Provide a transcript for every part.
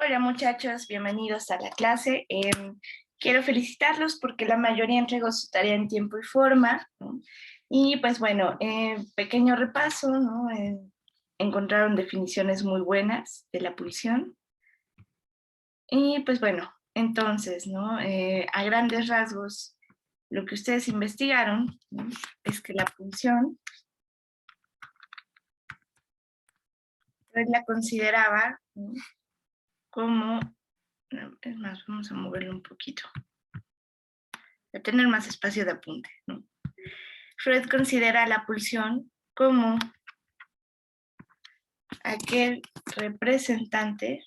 Hola muchachos, bienvenidos a la clase. Quiero felicitarlos porque la mayoría entregó su tarea en tiempo y forma, ¿no? Y pues bueno, pequeño repaso, ¿no? Encontraron definiciones muy buenas de la pulsión. Y pues bueno, entonces, ¿no? A grandes rasgos, lo que ustedes investigaron, ¿no? Es que la pulsión, pues la consideraba, ¿no? Como, no, es más, vamos a moverlo un poquito, de tener más espacio de apunte, ¿no? Freud considera la pulsión como aquel representante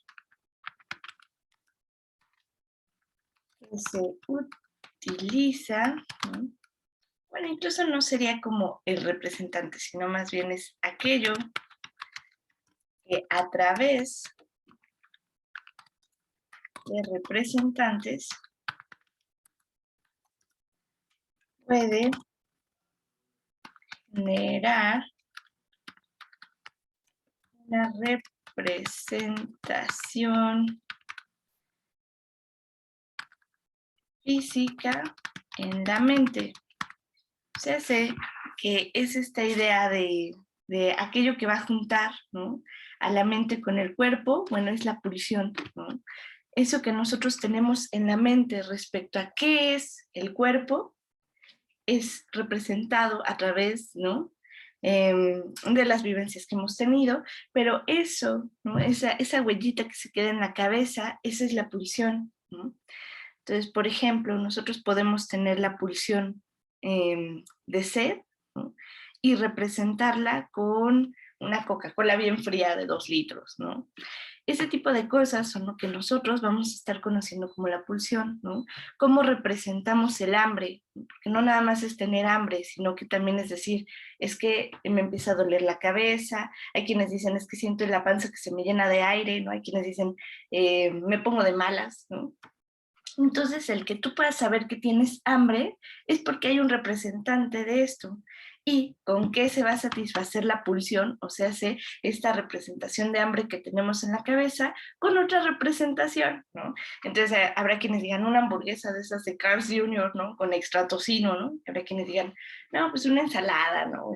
que se utiliza, ¿no? Bueno, incluso no sería como el representante, sino más bien es aquello que a través de representantes puede generar una representación física en la mente. Se hace que es esta idea de aquello que va a juntar, ¿no? A la mente con el cuerpo, bueno, es la pulsión, ¿no? Eso que nosotros tenemos en la mente respecto a qué es el cuerpo es representado a través, ¿no? De las vivencias que hemos tenido, pero eso, ¿no? Esa huellita que se queda en la cabeza, esa es la pulsión, ¿no? Entonces, por ejemplo, nosotros podemos tener la pulsión de sed, ¿no? Y representarla con una Coca-Cola bien fría de 2 litros, ¿no? Ese tipo de cosas son lo que nosotros vamos a estar conociendo como la pulsión, ¿no? Cómo representamos el hambre, porque no nada más es tener hambre, sino que también es decir, es que me empieza a doler la cabeza, hay quienes dicen es que siento en la panza que se me llena de aire, ¿no? Hay quienes dicen me pongo de malas, ¿no? Entonces, el que tú puedas saber que tienes hambre es porque hay un representante de esto. ¿Y con qué se va a satisfacer la pulsión? O sea, esta representación de hambre que tenemos en la cabeza con otra representación, ¿no? Entonces, habrá quienes digan una hamburguesa de esas de Carl's Jr., ¿no? Con extra tocino, ¿no? Habrá quienes digan, no, pues una ensalada, ¿no?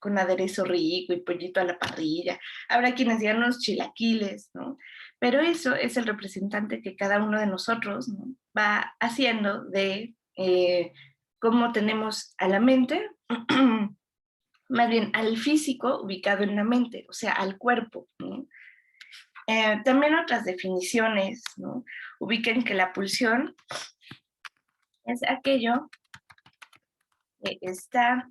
Con aderezo rico y pollito a la parrilla. Habrá quienes digan unos chilaquiles, ¿no? Pero eso es el representante que cada uno de nosotros, ¿no? Va haciendo de cómo tenemos a la mente, más bien al físico ubicado en la mente, o sea, al cuerpo, ¿no? También otras definiciones, ¿no? Ubiquen que la pulsión es aquello que está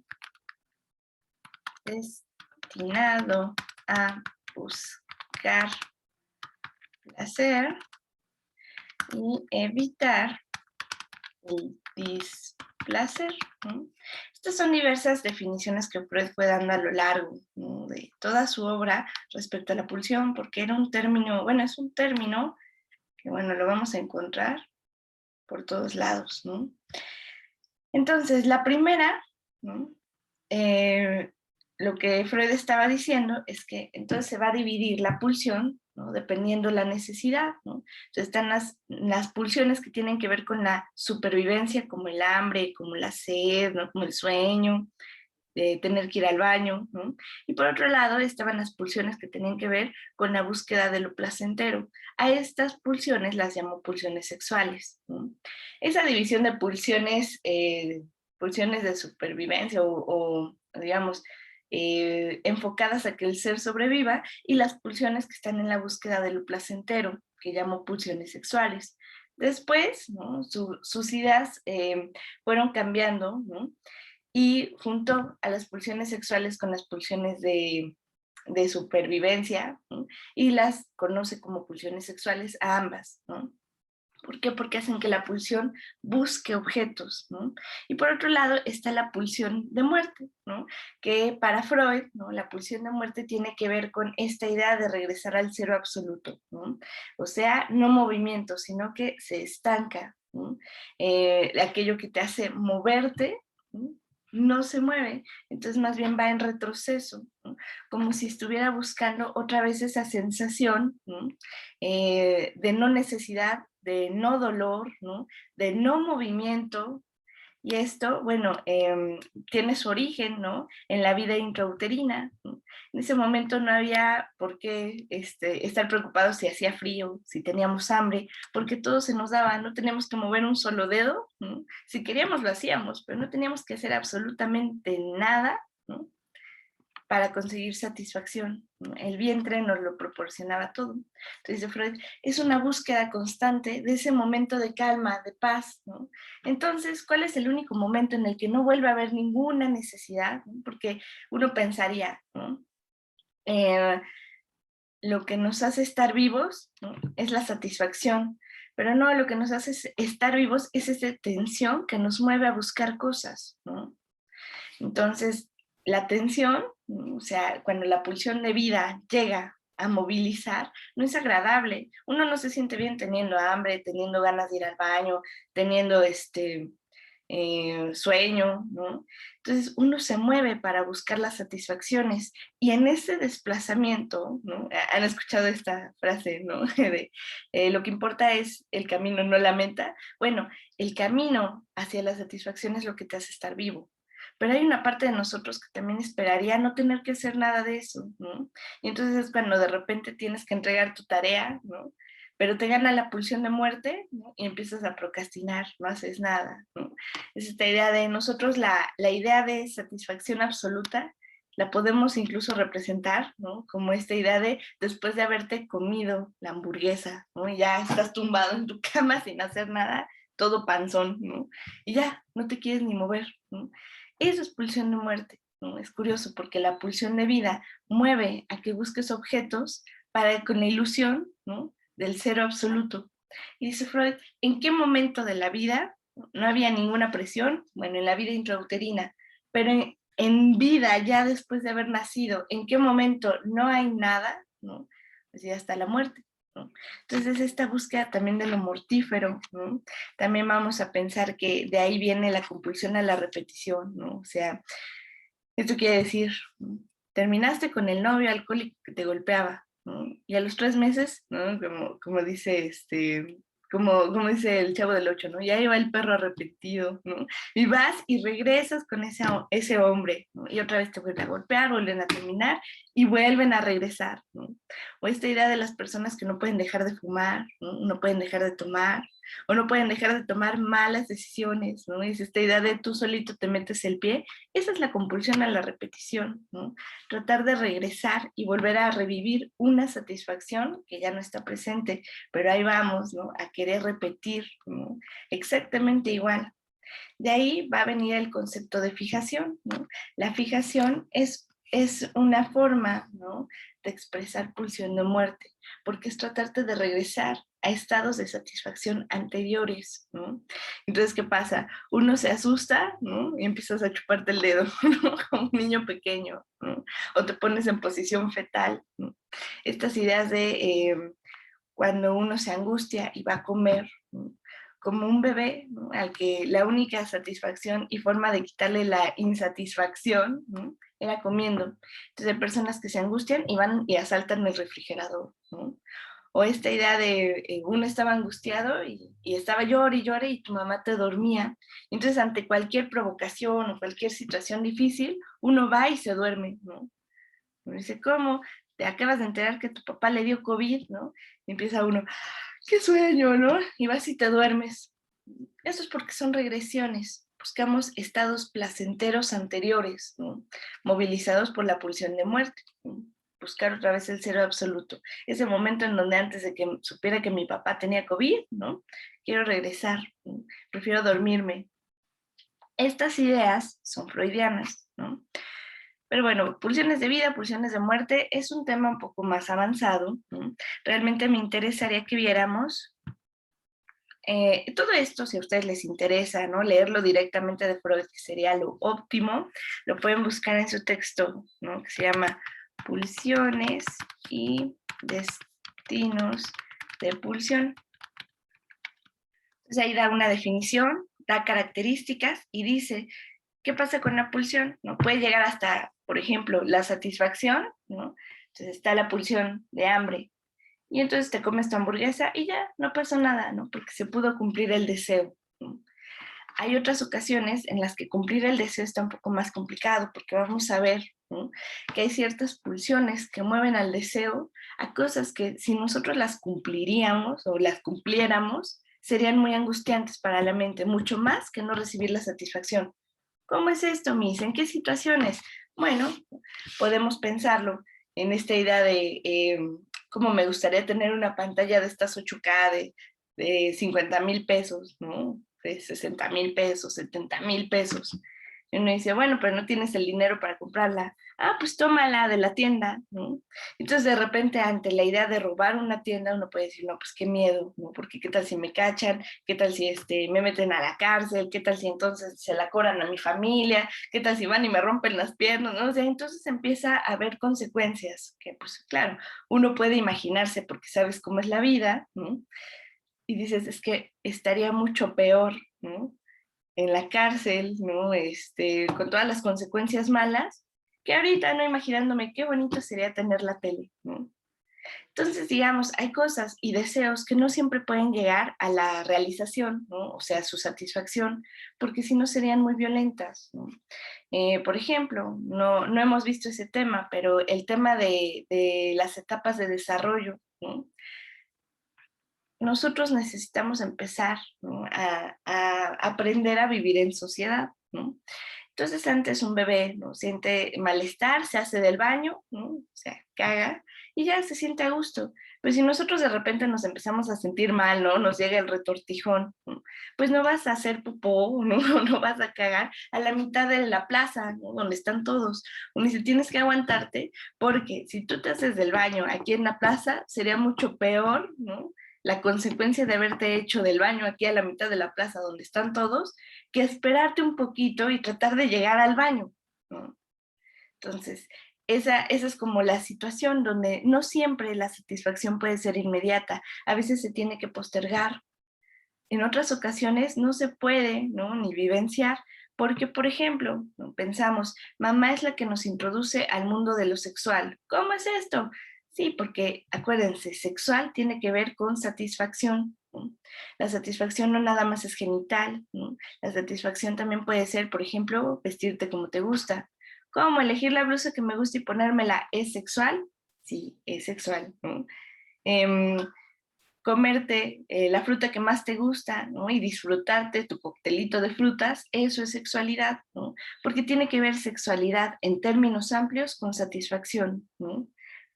destinado a buscar placer y evitar el displacer, ¿no? Estas son diversas definiciones que Freud fue dando a lo largo, ¿no? De toda su obra respecto a la pulsión, porque era un término, bueno, es un término que, bueno, lo vamos a encontrar por todos lados, ¿no? Entonces, la primera, ¿no? Eh, lo que Freud estaba diciendo es que entonces se va a dividir la pulsión, ¿no? Dependiendo la necesidad, ¿no? Entonces están las pulsiones que tienen que ver con la supervivencia, como el hambre, como la sed, ¿no? Como el sueño, de tener que ir al baño, ¿no? Y por otro lado estaban las pulsiones que tenían que ver con la búsqueda de lo placentero. A estas pulsiones las llamo pulsiones sexuales, ¿no? Esa división de pulsiones de supervivencia o digamos, enfocadas a que el ser sobreviva, y las pulsiones que están en la búsqueda de lo placentero, que llamo pulsiones sexuales. Después, ¿no? Sus ideas fueron cambiando, ¿no? Y junto a las pulsiones sexuales con las pulsiones de supervivencia, ¿no? Y las conoce como pulsiones sexuales a ambas, ¿no? ¿Por qué? Porque hacen que la pulsión busque objetos, ¿no? Y por otro lado está la pulsión de muerte, ¿no? Que para Freud, ¿no? La pulsión de muerte tiene que ver con esta idea de regresar al cero absoluto, ¿no? O sea, no movimiento, sino que se estanca, ¿no? Aquello que te hace moverte, ¿no? no se mueve, entonces más bien va en retroceso, ¿no? Como si estuviera buscando otra vez esa sensación, ¿no? De no necesidad, de no dolor, ¿no? De no movimiento. Y esto, bueno, tiene su origen, ¿no? En la vida intrauterina, ¿no? En ese momento no había por qué estar preocupados si hacía frío, si teníamos hambre, porque todo se nos daba, no teníamos que mover un solo dedo, ¿no? Si queríamos lo hacíamos, pero no teníamos que hacer absolutamente nada, ¿no? Para conseguir satisfacción, ¿no? El vientre nos lo proporcionaba todo. Entonces, dice Freud, es una búsqueda constante de ese momento de calma, de paz, ¿no? Entonces, ¿cuál es el único momento en el que no vuelve a haber ninguna necesidad? ¿No? Porque uno pensaría, ¿no? Eh, lo que nos hace estar vivos, ¿no? Es la satisfacción, pero no, lo que nos hace estar vivos es esa tensión que nos mueve a buscar cosas, ¿no? Entonces, la tensión, o sea, cuando la pulsión de vida llega a movilizar, no es agradable. Uno no se siente bien teniendo hambre, teniendo ganas de ir al baño, teniendo sueño, ¿no? Entonces uno se mueve para buscar las satisfacciones y en ese desplazamiento, ¿no? Han escuchado esta frase, ¿no? De lo que importa es el camino, no la meta. Bueno, el camino hacia la satisfacción es lo que te hace estar vivo. Pero hay una parte de nosotros que también esperaría no tener que hacer nada de eso, ¿no? Y entonces es cuando de repente tienes que entregar tu tarea, ¿no? Pero te gana la pulsión de muerte, ¿no? Y empiezas a procrastinar, no haces nada, ¿no? Es esta idea de nosotros, la idea de satisfacción absoluta, la podemos incluso representar, ¿no? Como esta idea de después de haberte comido la hamburguesa, ¿no? Y ya estás tumbado en tu cama sin hacer nada, todo panzón, ¿no? Y ya, no te quieres ni mover, ¿no? Eso es pulsión de muerte, ¿no? Es curioso porque la pulsión de vida mueve a que busques objetos para con la ilusión, ¿no? Del cero absoluto. Y dice Freud, ¿en qué momento de la vida no había ninguna presión? Bueno, en la vida intrauterina, pero en vida, ya después de haber nacido, ¿en qué momento no hay nada? ¿No? Pues ya hasta la muerte, ¿no? Entonces, esta búsqueda también de lo mortífero, ¿no? También vamos a pensar que de ahí viene la compulsión a la repetición, ¿no? O sea, esto quiere decir, ¿no? Terminaste con el novio alcohólico que te golpeaba, ¿no? Y a los 3 meses, ¿no? Como dice como dice el Chavo del Ocho, ¿no? Ya iba el perro arrepentido, ¿no? Y vas y regresas con ese hombre, ¿no? Y otra vez te vuelven a golpear, vuelven a terminar y vuelven a regresar, ¿no? O esta idea de las personas que no pueden dejar de fumar, ¿no? No pueden dejar de tomar, o no pueden dejar de tomar malas decisiones, ¿no? Es esta idea de tú solito te metes el pie. Esa es la compulsión a la repetición, ¿no? Tratar de regresar y volver a revivir una satisfacción que ya no está presente, pero ahí vamos, ¿no? A querer repetir, ¿no? Exactamente igual. De ahí va a venir el concepto de fijación, ¿no? La fijación es una forma, ¿no? De expresar pulsión de muerte, porque es tratarte de regresar a estados de satisfacción anteriores, ¿no? Entonces, ¿qué pasa? Uno se asusta, ¿no? Y empiezas a chuparte el dedo, ¿no? Como un niño pequeño, ¿no? O te pones en posición fetal, ¿no? Estas ideas de cuando uno se angustia y va a comer, ¿no? Como un bebé, ¿no? Al que la única satisfacción y forma de quitarle la insatisfacción, ¿no? Era comiendo. Entonces hay personas que se angustian y van y asaltan el refrigerador, ¿no? O esta idea de uno estaba angustiado y estaba llore y llore y tu mamá te dormía. Entonces ante cualquier provocación o cualquier situación difícil, uno va y se duerme, ¿no? Uno dice, ¿cómo? Te acabas de enterar que tu papá le dio COVID, ¿no? Y empieza uno, qué sueño, ¿no? Y vas y te duermes. Eso es porque son regresiones. Buscamos estados placenteros anteriores, ¿no? Movilizados por la pulsión de muerte, ¿no? Buscar otra vez el cero absoluto. Ese momento en donde antes de que supiera que mi papá tenía COVID, ¿no? Quiero regresar, ¿no? Prefiero dormirme. Estas ideas son freudianas, ¿no? Pero bueno, pulsiones de vida, pulsiones de muerte, es un tema un poco más avanzado, ¿no? Realmente me interesaría que viéramos todo esto, si a ustedes les interesa, ¿no? Leerlo directamente de Freud, que sería lo óptimo, lo pueden buscar en su texto, ¿no? Que se llama Pulsiones y Destinos de Pulsión. Entonces ahí da una definición, da características y dice ¿Qué pasa con la pulsión? ¿No? Puede llegar hasta, por ejemplo, la satisfacción, ¿no? Entonces está la pulsión de hambre, y entonces te comes tu hamburguesa y ya, no pasó nada, ¿no? Porque se pudo cumplir el deseo, ¿no? Hay otras ocasiones en las que cumplir el deseo está un poco más complicado, porque vamos a ver, ¿no?, que hay ciertas pulsiones que mueven al deseo a cosas que si nosotros las cumpliríamos o las cumpliéramos, serían muy angustiantes para la mente, mucho más que no recibir la satisfacción. ¿Cómo es esto, Miss? ¿En qué situaciones? Bueno, podemos pensarlo en esta idea de cómo me gustaría tener una pantalla de estas 8K de 50,000 pesos, ¿no? De 60,000 pesos, 70,000 pesos. Y uno dice, bueno, pero no tienes el dinero para comprarla. Ah, pues tómala de la tienda, ¿no? Entonces, de repente, ante la idea de robar una tienda, uno puede decir, no, pues qué miedo, ¿no? Porque qué tal si me cachan, qué tal si me meten a la cárcel, qué tal si entonces se la cobran a mi familia, qué tal si van y me rompen las piernas, ¿no? O sea, entonces empieza a haber consecuencias que, pues claro, uno puede imaginarse porque sabes cómo es la vida, ¿no? Y dices, es que estaría mucho peor, ¿no?, en la cárcel, ¿no? Con todas las consecuencias malas, que ahorita, ¿no?, imaginándome qué bonito sería tener la tele, ¿no? Entonces, digamos, hay cosas y deseos que no siempre pueden llegar a la realización, ¿no? O sea, su satisfacción, porque si no serían muy violentas, ¿no? Por ejemplo, no hemos visto ese tema, pero el tema de las etapas de desarrollo, ¿no? Nosotros necesitamos empezar, ¿no?, a aprender a vivir en sociedad, ¿no? Entonces antes un bebé, ¿no?, siente malestar, se hace del baño, ¿no?, o sea, caga y ya se siente a gusto. Pero si nosotros de repente nos empezamos a sentir mal, ¿no?, nos llega el retortijón, ¿no?, pues no vas a hacer popó, ¿no? No vas a cagar a la mitad de la plaza, ¿no?, donde están todos. Uno dice, tienes que aguantarte porque si tú te haces del baño aquí en la plaza, sería mucho peor, ¿no?, la consecuencia de haberte hecho del baño aquí a la mitad de la plaza donde están todos, que esperarte un poquito y tratar de llegar al baño, ¿no? Entonces, esa es como la situación donde no siempre la satisfacción puede ser inmediata, a veces se tiene que postergar. En otras ocasiones no se puede, ¿no?, ni vivenciar, porque, por ejemplo, ¿no?, pensamos, mamá es la que nos introduce al mundo de lo sexual. ¿Cómo es esto? Sí, porque acuérdense, sexual tiene que ver con satisfacción, ¿no? La satisfacción no nada más es genital, ¿no? La satisfacción también puede ser, por ejemplo, vestirte como te gusta. ¿Cómo elegir la blusa que me gusta y ponérmela? ¿Es sexual? Sí, es sexual, ¿no? Em, Comerte la fruta que más te gusta, ¿no?, y disfrutarte tu coctelito de frutas, eso es sexualidad, ¿no? Porque tiene que ver sexualidad en términos amplios con satisfacción, ¿no?,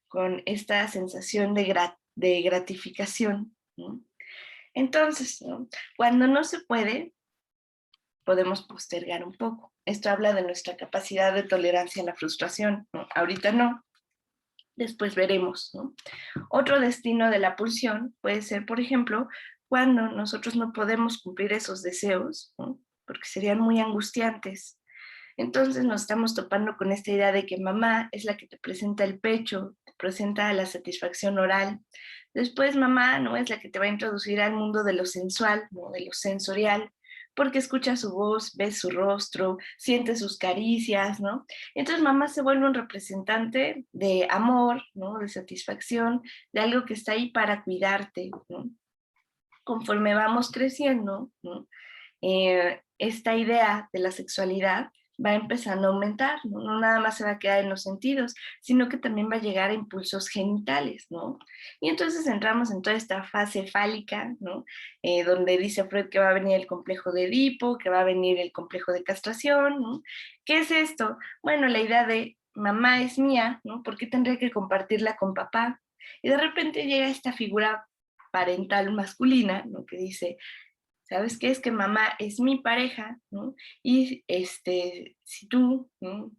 con esta sensación de gratificación, ¿no? Entonces, ¿no?, cuando no se puede, podemos postergar un poco. Esto habla de nuestra capacidad de tolerancia a la frustración, ¿no? Ahorita no, después veremos, ¿no? Otro destino de la pulsión puede ser, por ejemplo, cuando nosotros no podemos cumplir esos deseos, ¿no?, porque serían muy angustiantes. Entonces nos estamos topando con esta idea de que mamá es la que te presenta el pecho, te presenta la satisfacción oral. Después mamá no es la que te va a introducir al mundo de lo sensual, ¿no?, de lo sensorial, porque escuchas su voz, ves su rostro, sientes sus caricias, ¿no? Entonces mamá se vuelve un representante de amor, ¿no?, de satisfacción, de algo que está ahí para cuidarte, ¿no? Conforme vamos creciendo, ¿no?, esta idea de la sexualidad va empezando a aumentar, ¿no? No nada más se va a quedar en los sentidos, sino que también va a llegar a impulsos genitales, ¿no? Y entonces entramos en toda esta fase fálica, ¿no? Donde dice Freud que va a venir el complejo de Edipo, que va a venir el complejo de castración, ¿no? ¿Qué es esto? Bueno, la idea de mamá es mía, ¿no? ¿Por qué tendría que compartirla con papá? Y de repente llega esta figura parental masculina, ¿no?, que dice, ¿sabes qué? Es que mamá es mi pareja, ¿no? Y si tú, ¿no?,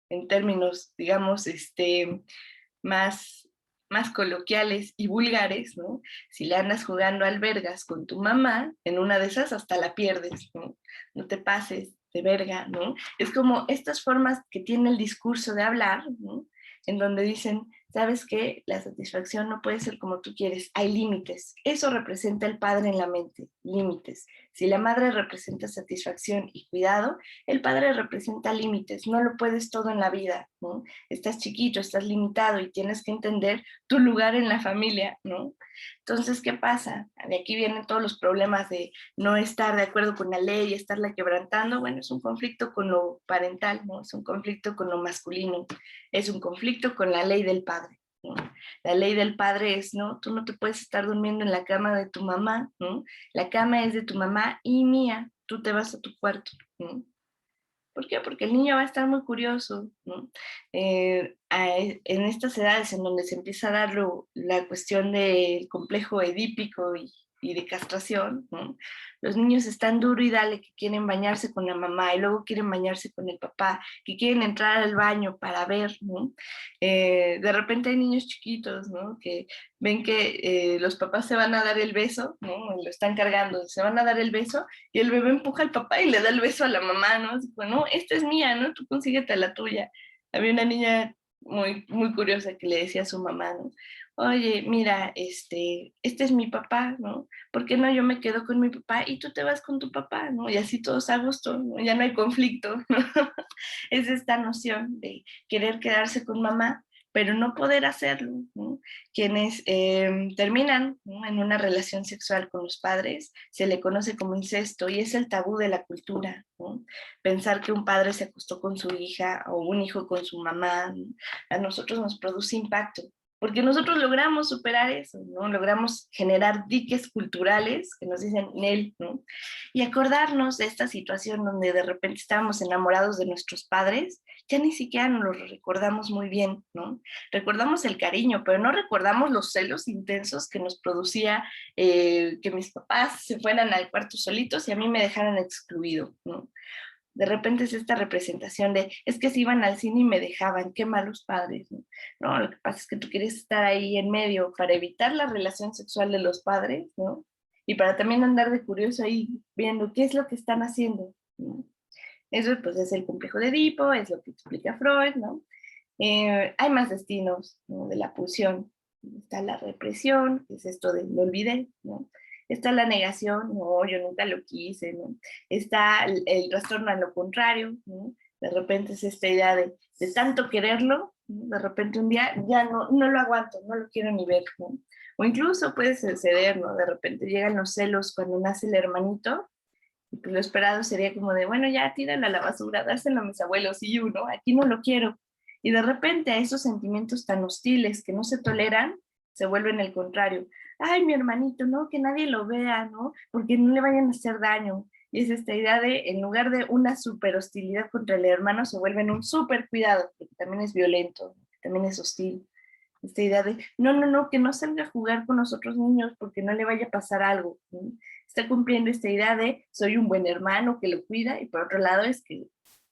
en términos, digamos, más, más coloquiales y vulgares, ¿no?, si le andas jugando albergas con tu mamá, en una de esas hasta la pierdes, ¿no? No te pases de verga, ¿no? Es como estas formas que tiene el discurso de hablar, ¿no?, en donde dicen, ¿sabes qué? La satisfacción no puede ser como tú quieres, hay límites. Eso representa el padre en la mente, límites. Si la madre representa satisfacción y cuidado, el padre representa límites, no lo puedes todo en la vida, ¿no? Estás chiquito, estás limitado y tienes que entender tu lugar en la familia, ¿no? Entonces, ¿qué pasa? De aquí vienen todos los problemas de no estar de acuerdo con la ley, estarla quebrantando. Bueno, es un conflicto con lo parental, ¿no? Es un conflicto con lo masculino, es un conflicto con la ley del padre, ¿no? La ley del padre es, ¿no? Tú no te puedes estar durmiendo en la cama de tu mamá, ¿no? La cama es de tu mamá y mía, tú te vas a tu cuarto, ¿no? ¿Por qué? Porque el niño va a estar muy curioso, ¿no? En estas edades en donde se empieza a dar la cuestión del complejo edípico y de castración, ¿no? Los niños están duro y dale que quieren bañarse con la mamá y luego quieren bañarse con el papá, que quieren entrar al baño para ver, ¿no? De repente hay niños chiquitos, ¿no? Que ven que los papás se van a dar el beso, ¿no? Lo están cargando, se van a dar el beso y el bebé empuja al papá y le da el beso a la mamá, ¿no? Así, no, esta es mía, ¿no? Tú consíguete la tuya. Había una niña muy curiosa que le decía a su mamá, ¿no? Oye, mira, este es mi papá, ¿no? ¿Por qué no yo me quedo con mi papá y tú te vas con tu papá, ¿no? Y así todos a gusto, ¿no? Ya no hay conflicto, ¿no? Es esta noción de querer quedarse con mamá, pero no poder hacerlo, ¿no? Quienes terminan, ¿no?, en una relación sexual con los padres, se le conoce como incesto y es el tabú de la cultura, ¿no? Pensar que un padre se acostó con su hija o un hijo con su mamá, ¿no?, a nosotros nos produce impacto, porque nosotros logramos superar eso, ¿no? Logramos generar diques culturales que nos dicen él, ¿no? Y acordarnos de esta situación donde de repente estábamos enamorados de nuestros padres, ya ni siquiera nos lo recordamos muy bien, ¿no? Recordamos el cariño, pero no recordamos los celos intensos que nos producía que mis papás se fueran al cuarto solitos y a mí me dejaran excluido, ¿no? De repente es esta representación de, es que se iban al cine y me dejaban, qué malos padres, ¿no? No, lo que pasa es que tú quieres estar ahí en medio para evitar la relación sexual de los padres, ¿no? Y para también andar de curioso ahí viendo qué es lo que están haciendo, ¿no? Eso pues es el complejo de Edipo, es lo que explica Freud, ¿no? Hay más destinos, ¿no?, de la pulsión. Está la represión, que es esto de lo olvidé, ¿no? Está la negación, no, yo nunca lo quise, ¿no? Está el trastorno a lo contrario, ¿no? De repente es esta idea de tanto quererlo, ¿no?, de repente un día ya no lo aguanto, no lo quiero ni ver, ¿no? O incluso puede suceder, ¿no? De repente llegan los celos cuando nace el hermanito, y pues lo esperado sería como de, bueno, ya tíralo a la basura, dárselo a mis abuelos y yo, ¿no? Aquí no lo quiero. Y de repente a esos sentimientos tan hostiles que no se toleran, se vuelven el contrario. Ay, mi hermanito, ¿no? Que nadie lo vea, ¿no? Porque no le vayan a hacer daño. Y es esta idea de, en lugar de una super hostilidad contra el hermano, se vuelven un super cuidado, que también es violento, que también es hostil. Esta idea de, no, que no salga a jugar con los otros niños porque no le vaya a pasar algo, ¿no? Está cumpliendo esta idea de, soy un buen hermano que lo cuida, y por otro lado es que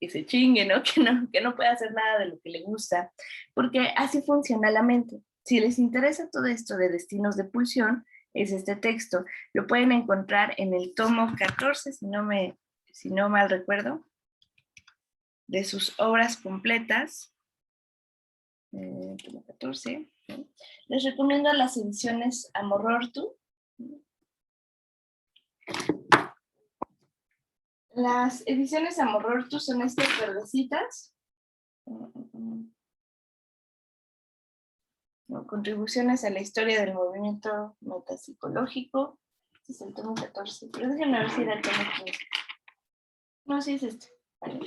se chingue, ¿no? Que no puede hacer nada de lo que le gusta, porque así funciona la mente. Si les interesa todo esto de destinos de pulsión, es este texto. Lo pueden encontrar en el tomo 14, si no mal recuerdo, de sus obras completas. Tomo 14. ¿No? Les recomiendo las ediciones Amorortu. Las ediciones Amorortu son estas verdecitas. ¿No? Contribuciones a la historia del movimiento metapsicológico. Este es el tomo 14, pero déjenme ver si era el tomo 15. No, sí es este. Vale.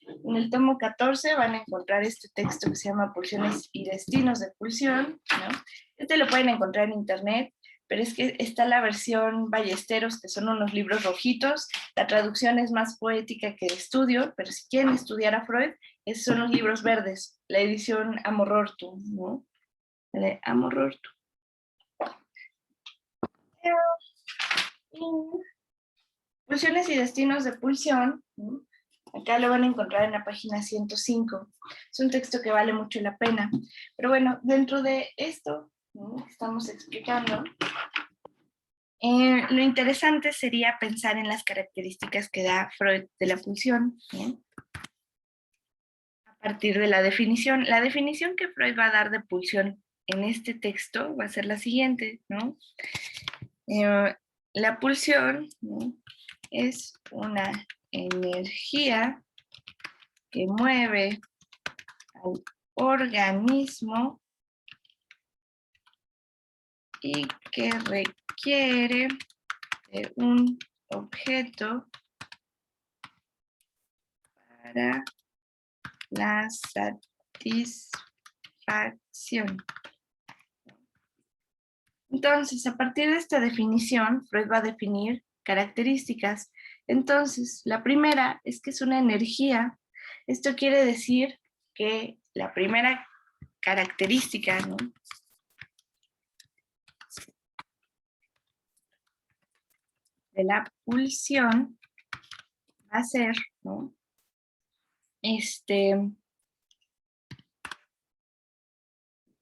En el tomo 14 van a encontrar este texto que se llama Pulsiones y Destinos de Pulsión, ¿no? Este lo pueden encontrar en internet, pero es que está la versión Ballesteros, que son unos libros rojitos. La traducción es más poética que de estudio, pero si quieren estudiar a Freud, esos son los libros verdes, la edición Amorortu, ¿no? De Amorortu. Pulsiones y Destinos de Pulsión, ¿no? Acá lo van a encontrar en la página 105. Es un texto que vale mucho la pena. Pero bueno, dentro de esto, ¿no?, que estamos explicando, lo interesante sería pensar en las características que da Freud de la pulsión, ¿no? partir de la definición. La definición que Freud va a dar de pulsión en este texto va a ser la siguiente, ¿no? La pulsión, ¿no?, es una energía que mueve al organismo y que requiere de un objeto para la satisfacción. Entonces, a partir de esta definición, Freud va a definir características. Entonces, la primera es que es una energía. Esto quiere decir que la primera característica, ¿no?, de la pulsión va a ser, ¿no?,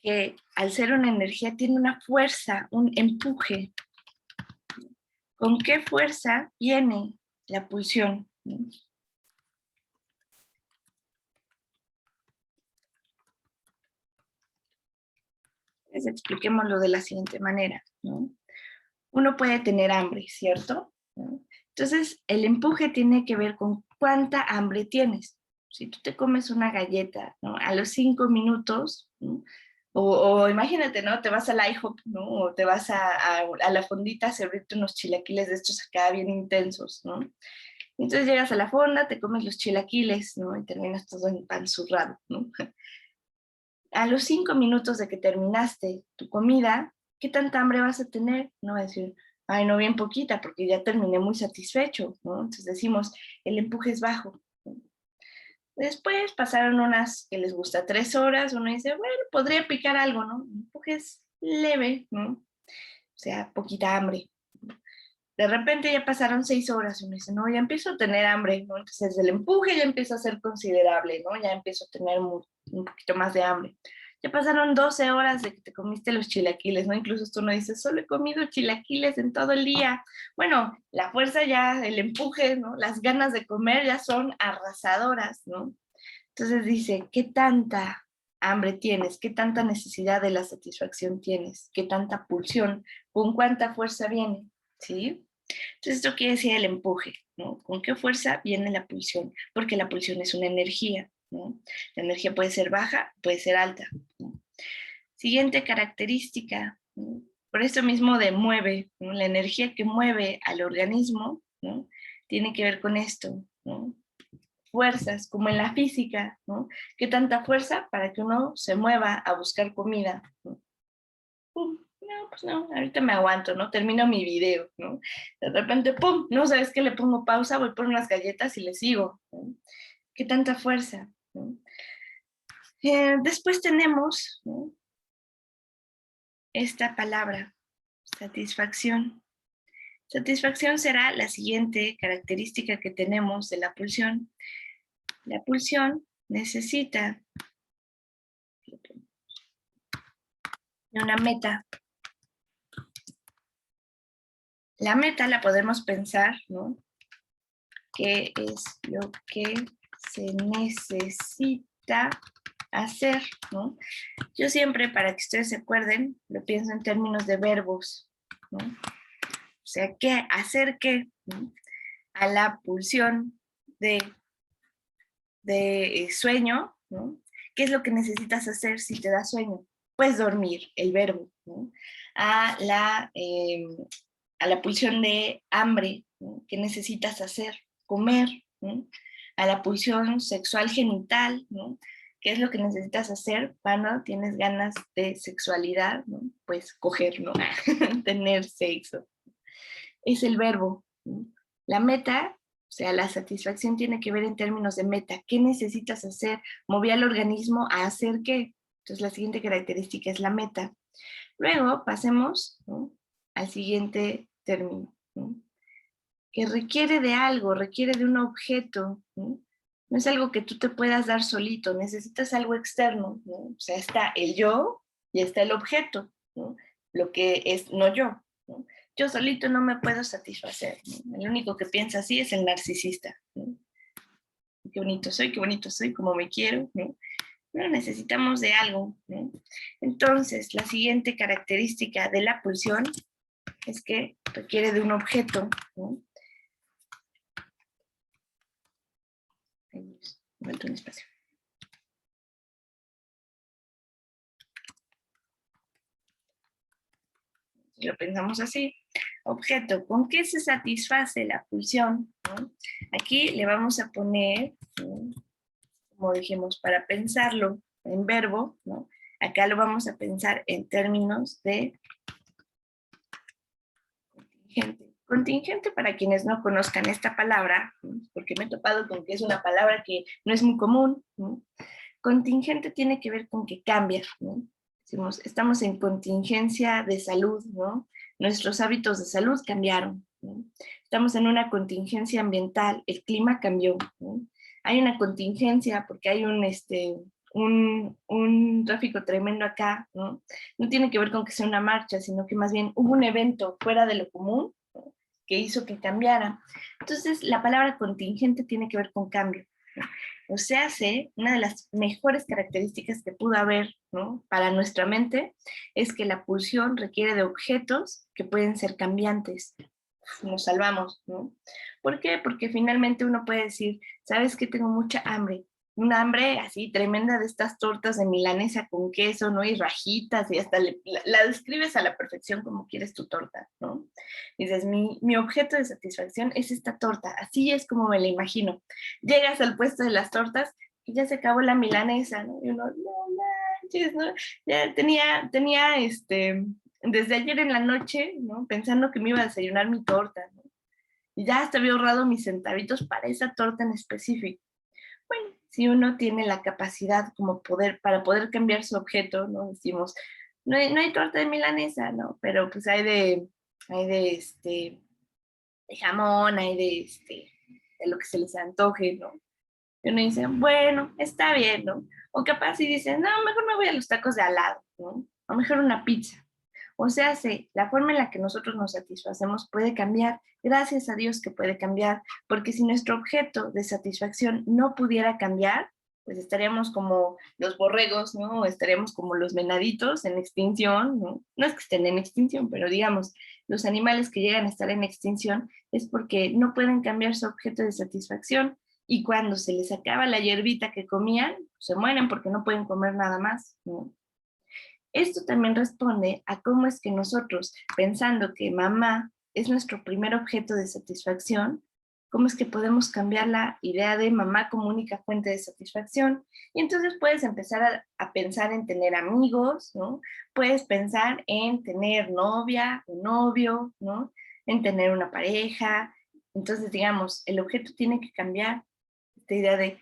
que al ser una energía tiene una fuerza, un empuje. ¿Con qué fuerza viene la pulsión? Pues expliquémoslo de la siguiente manera, ¿no? Uno puede tener hambre, ¿cierto? ¿No? Entonces, el empuje tiene que ver con cuánta hambre tienes. Si tú te comes una galleta, ¿no?, a los 5 minutos, ¿no?, o imagínate, ¿no?, te vas al IHOP, ¿no?, o te vas a la fondita a servirte unos chilaquiles de estos acá bien intensos, ¿no? Entonces llegas a la fonda, te comes los chilaquiles, ¿no?, y terminas todo empanzurrado, ¿no? A los 5 minutos de que terminaste tu comida, ¿qué tanta hambre vas a tener? No vas a decir, ay, no, bien poquita, porque ya terminé muy satisfecho, ¿no? Entonces decimos, el empuje es bajo, ¿no? Después pasaron unas que les gusta 3 horas, uno dice, bueno, podría picar algo, ¿no? El empuje es leve, ¿no? O sea, poquita hambre. De repente ya pasaron 6 horas y uno dice, no, ya empiezo a tener hambre, ¿no? Entonces el empuje ya empieza a ser considerable, ¿no? Ya empiezo a tener un poquito más de hambre. Ya pasaron 12 horas de que te comiste los chilaquiles, ¿no? Incluso tú no dices, solo he comido chilaquiles en todo el día. Bueno, la fuerza ya, el empuje, ¿no?, las ganas de comer ya son arrasadoras, ¿no? Entonces dice, ¿qué tanta hambre tienes? ¿Qué tanta necesidad de la satisfacción tienes? ¿Qué tanta pulsión? ¿Con cuánta fuerza viene? ¿Sí? Entonces esto quiere decir el empuje, ¿no? ¿Con qué fuerza viene la pulsión? Porque la pulsión es una energía, ¿no? La energía puede ser baja, puede ser alta, ¿no? Siguiente característica, ¿no?, por eso mismo de mueve, ¿no?, la energía que mueve al organismo, ¿no?, tiene que ver con esto, ¿no? Fuerzas, como en la física, ¿no? ¿Qué tanta fuerza para que uno se mueva a buscar comida? ¿No? Pum, no, pues no, ahorita me aguanto, ¿no? Termino mi video, ¿no? De repente, pum, no sabes qué, le pongo pausa, voy por unas galletas y le sigo, ¿no? ¿Qué tanta fuerza? ¿No? Después tenemos, ¿no?, esta palabra, satisfacción. Satisfacción será la siguiente característica que tenemos de la pulsión. La pulsión necesita una meta. La meta la podemos pensar, ¿no?, qué es lo que se necesita hacer, ¿no? Yo siempre, para que ustedes se acuerden, lo pienso en términos de verbos, ¿no? O sea, ¿qué? ¿Hacer qué? ¿No? A la pulsión de sueño, ¿no? ¿Qué es lo que necesitas hacer si te da sueño? Pues dormir, el verbo, ¿no? A la pulsión de hambre, ¿no?, ¿qué necesitas hacer? Comer, ¿no? A la pulsión sexual genital, ¿no?, ¿qué es lo que necesitas hacer cuando tienes ganas de sexualidad? ¿No? Pues coger, ¿no? Tener sexo. Es el verbo, ¿no? La meta, o sea, la satisfacción tiene que ver en términos de meta. ¿Qué necesitas hacer? Moví al organismo a hacer qué. Entonces la siguiente característica es la meta. Luego pasemos, ¿no?, al siguiente término, ¿no?, que requiere de algo, requiere de un objeto, ¿no? No es algo que tú te puedas dar solito, necesitas algo externo, ¿no? O sea, está el yo y está el objeto, ¿no? Lo que es no yo, ¿no? Yo solito no me puedo satisfacer, ¿no? El único que piensa así es el narcisista, ¿no? qué bonito soy, cómo me quiero, ¿no? No, necesitamos de algo, ¿no? Entonces, la siguiente característica de la pulsión es que requiere de un objeto, ¿no? Falta un espacio. Si lo pensamos así, objeto, ¿con qué se satisface la pulsión? ¿No? Aquí le vamos a poner, ¿no? Como dijimos, para pensarlo en verbo, ¿no? Acá lo vamos a pensar en términos de contingente. Contingente, para quienes no conozcan esta palabra, ¿no? Porque me he topado con que es una palabra que no es muy común, ¿no? Contingente tiene que ver con que cambia, ¿no? Decimos, estamos en contingencia de salud, ¿no? Nuestros hábitos de salud cambiaron, ¿no? Estamos en una contingencia ambiental, el clima cambió, ¿no? Hay una contingencia porque hay un tráfico tremendo acá, ¿no? No tiene que ver con que sea una marcha, sino que más bien hubo un evento fuera de lo común, ¿no? Que hizo que cambiara. Entonces, la palabra contingente tiene que ver con cambio, ¿no? O sea, una de las mejores características que pudo haber, ¿no? Para nuestra mente es que la pulsión requiere de objetos que pueden ser cambiantes. Nos salvamos, ¿no? ¿Por qué? Porque finalmente uno puede decir, ¿sabes qué? Tengo mucha hambre. Un hambre así tremenda de estas tortas de milanesa con queso, ¿no? Y rajitas, y hasta la describes a la perfección como quieres tu torta, ¿no? Dices, mi objeto de satisfacción es esta torta, así es como me la imagino. Llegas al puesto de las tortas y ya se acabó la milanesa, ¿no? Y uno, no manches, ¿no? Ya tenía desde ayer en la noche, ¿no? Pensando que me iba a desayunar mi torta, ¿no? Y ya hasta había ahorrado mis centavitos para esa torta en específico. Bueno, si uno tiene la capacidad como para poder cambiar su objeto, ¿no? Decimos, no hay torta de milanesa, ¿no? Pero pues hay de jamón, hay de lo que se les antoje, ¿no? Y uno dice, bueno, está bien, ¿no? O capaz si dicen, no, mejor me voy a los tacos de al lado, ¿no? O mejor una pizza. O sea, la forma en la que nosotros nos satisfacemos puede cambiar, gracias a Dios que puede cambiar, porque si nuestro objeto de satisfacción no pudiera cambiar, pues estaríamos como los borregos, ¿no? Estaríamos como los venaditos en extinción, ¿no? No es que estén en extinción, pero digamos, los animales que llegan a estar en extinción es porque no pueden cambiar su objeto de satisfacción y cuando se les acaba la hierbita que comían, se mueren porque no pueden comer nada más, ¿no? Esto también responde a cómo es que nosotros, pensando que mamá es nuestro primer objeto de satisfacción, cómo es que podemos cambiar la idea de mamá como única fuente de satisfacción. Y entonces puedes empezar a pensar en tener amigos, ¿no? Puedes pensar en tener novia o novio, ¿no? En tener una pareja. Entonces, digamos, el objeto tiene que cambiar. Esta idea de,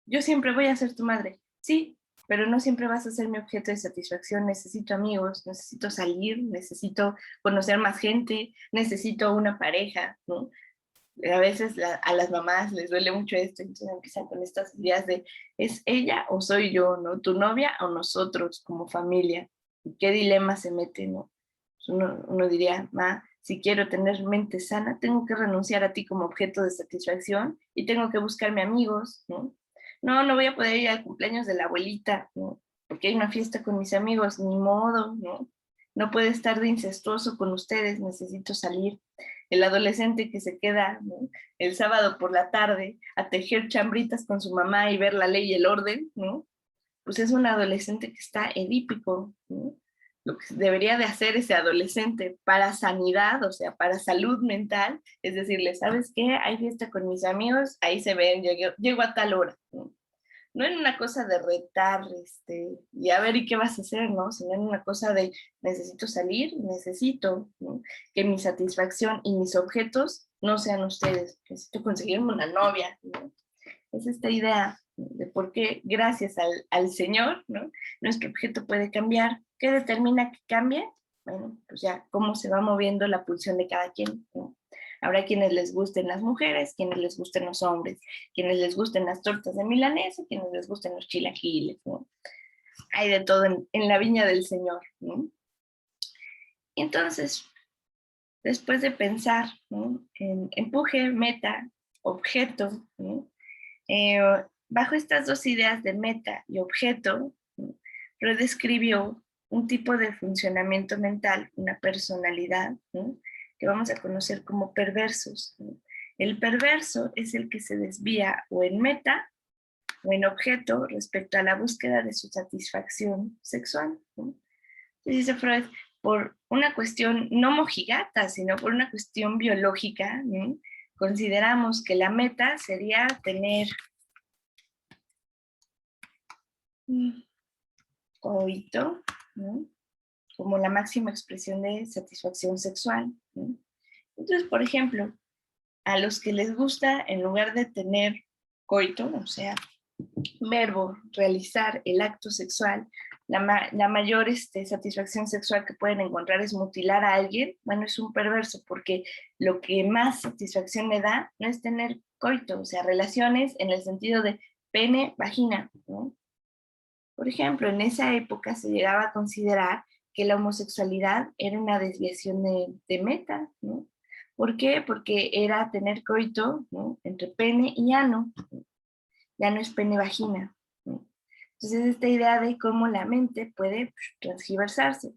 yo siempre voy a ser tu madre. Sí, pero no siempre vas a ser mi objeto de satisfacción. Necesito amigos, necesito salir, necesito conocer más gente, necesito una pareja, ¿no? A veces a las mamás les duele mucho esto, entonces empiezan con estas ideas de, ¿es ella o soy yo, no? ¿Tu novia o nosotros como familia? ¿Y qué dilema se mete, no? Pues uno diría, ma, si quiero tener mente sana, tengo que renunciar a ti como objeto de satisfacción y tengo que buscarme amigos, ¿no? No voy a poder ir al cumpleaños de la abuelita, ¿no? Porque hay una fiesta con mis amigos, ni modo, ¿no? No puedo estar de incestuoso con ustedes, necesito salir. El adolescente que se queda, ¿no? El sábado por la tarde a tejer chambritas con su mamá y ver la ley y el orden, ¿no? Pues es un adolescente que está edípico, ¿no? Lo que debería de hacer ese adolescente para sanidad, o sea, para salud mental, es decirle, ¿sabes qué? Hay fiesta con mis amigos, ahí se ven, llego a tal hora, ¿no? No en una cosa de retar, y a ver, ¿y qué vas a hacer, no? Sino en una cosa de, necesito salir, necesito, ¿no? Que mi satisfacción y mis objetos no sean ustedes, necesito conseguirme una novia, ¿no? Es esta idea de por qué, gracias al Señor, ¿no? Nuestro objeto puede cambiar. ¿Qué determina que cambie? Bueno, pues ya cómo se va moviendo la pulsión de cada quien, ¿no? Habrá quienes les gusten las mujeres, quienes les gusten los hombres, quienes les gusten las tortas de milanesa, quienes les gusten los chilaquiles, ¿no? Hay de todo en la viña del Señor, ¿no? Y entonces, después de pensar, ¿no? En empuje, meta, objeto, ¿no? Eh, Bajo estas dos ideas de meta y objeto, ¿no? Freud describió un tipo de funcionamiento mental, una personalidad, ¿no? Que vamos a conocer como perversos, ¿no? El perverso es el que se desvía o en meta o en objeto respecto a la búsqueda de su satisfacción sexual, ¿no? Dice Freud, por una cuestión no mojigata, sino por una cuestión biológica, ¿no? Consideramos que la meta sería tener coito, ¿no? Como la máxima expresión de satisfacción sexual, ¿no? Entonces, por ejemplo, a los que les gusta, en lugar de tener coito, o sea, verbo, realizar el acto sexual, la mayor satisfacción sexual que pueden encontrar es mutilar a alguien, bueno, es un perverso, porque lo que más satisfacción le da no es tener coito, o sea, relaciones en el sentido de pene, vagina, ¿no? Por ejemplo, en esa época se llegaba a considerar que la homosexualidad era una desviación de meta, ¿no? ¿Por qué? Porque era tener coito, ¿no? Entre pene y ano, ¿no? Ya no es pene-vagina, ¿no? Entonces, esta idea de cómo la mente puede transgiversarse.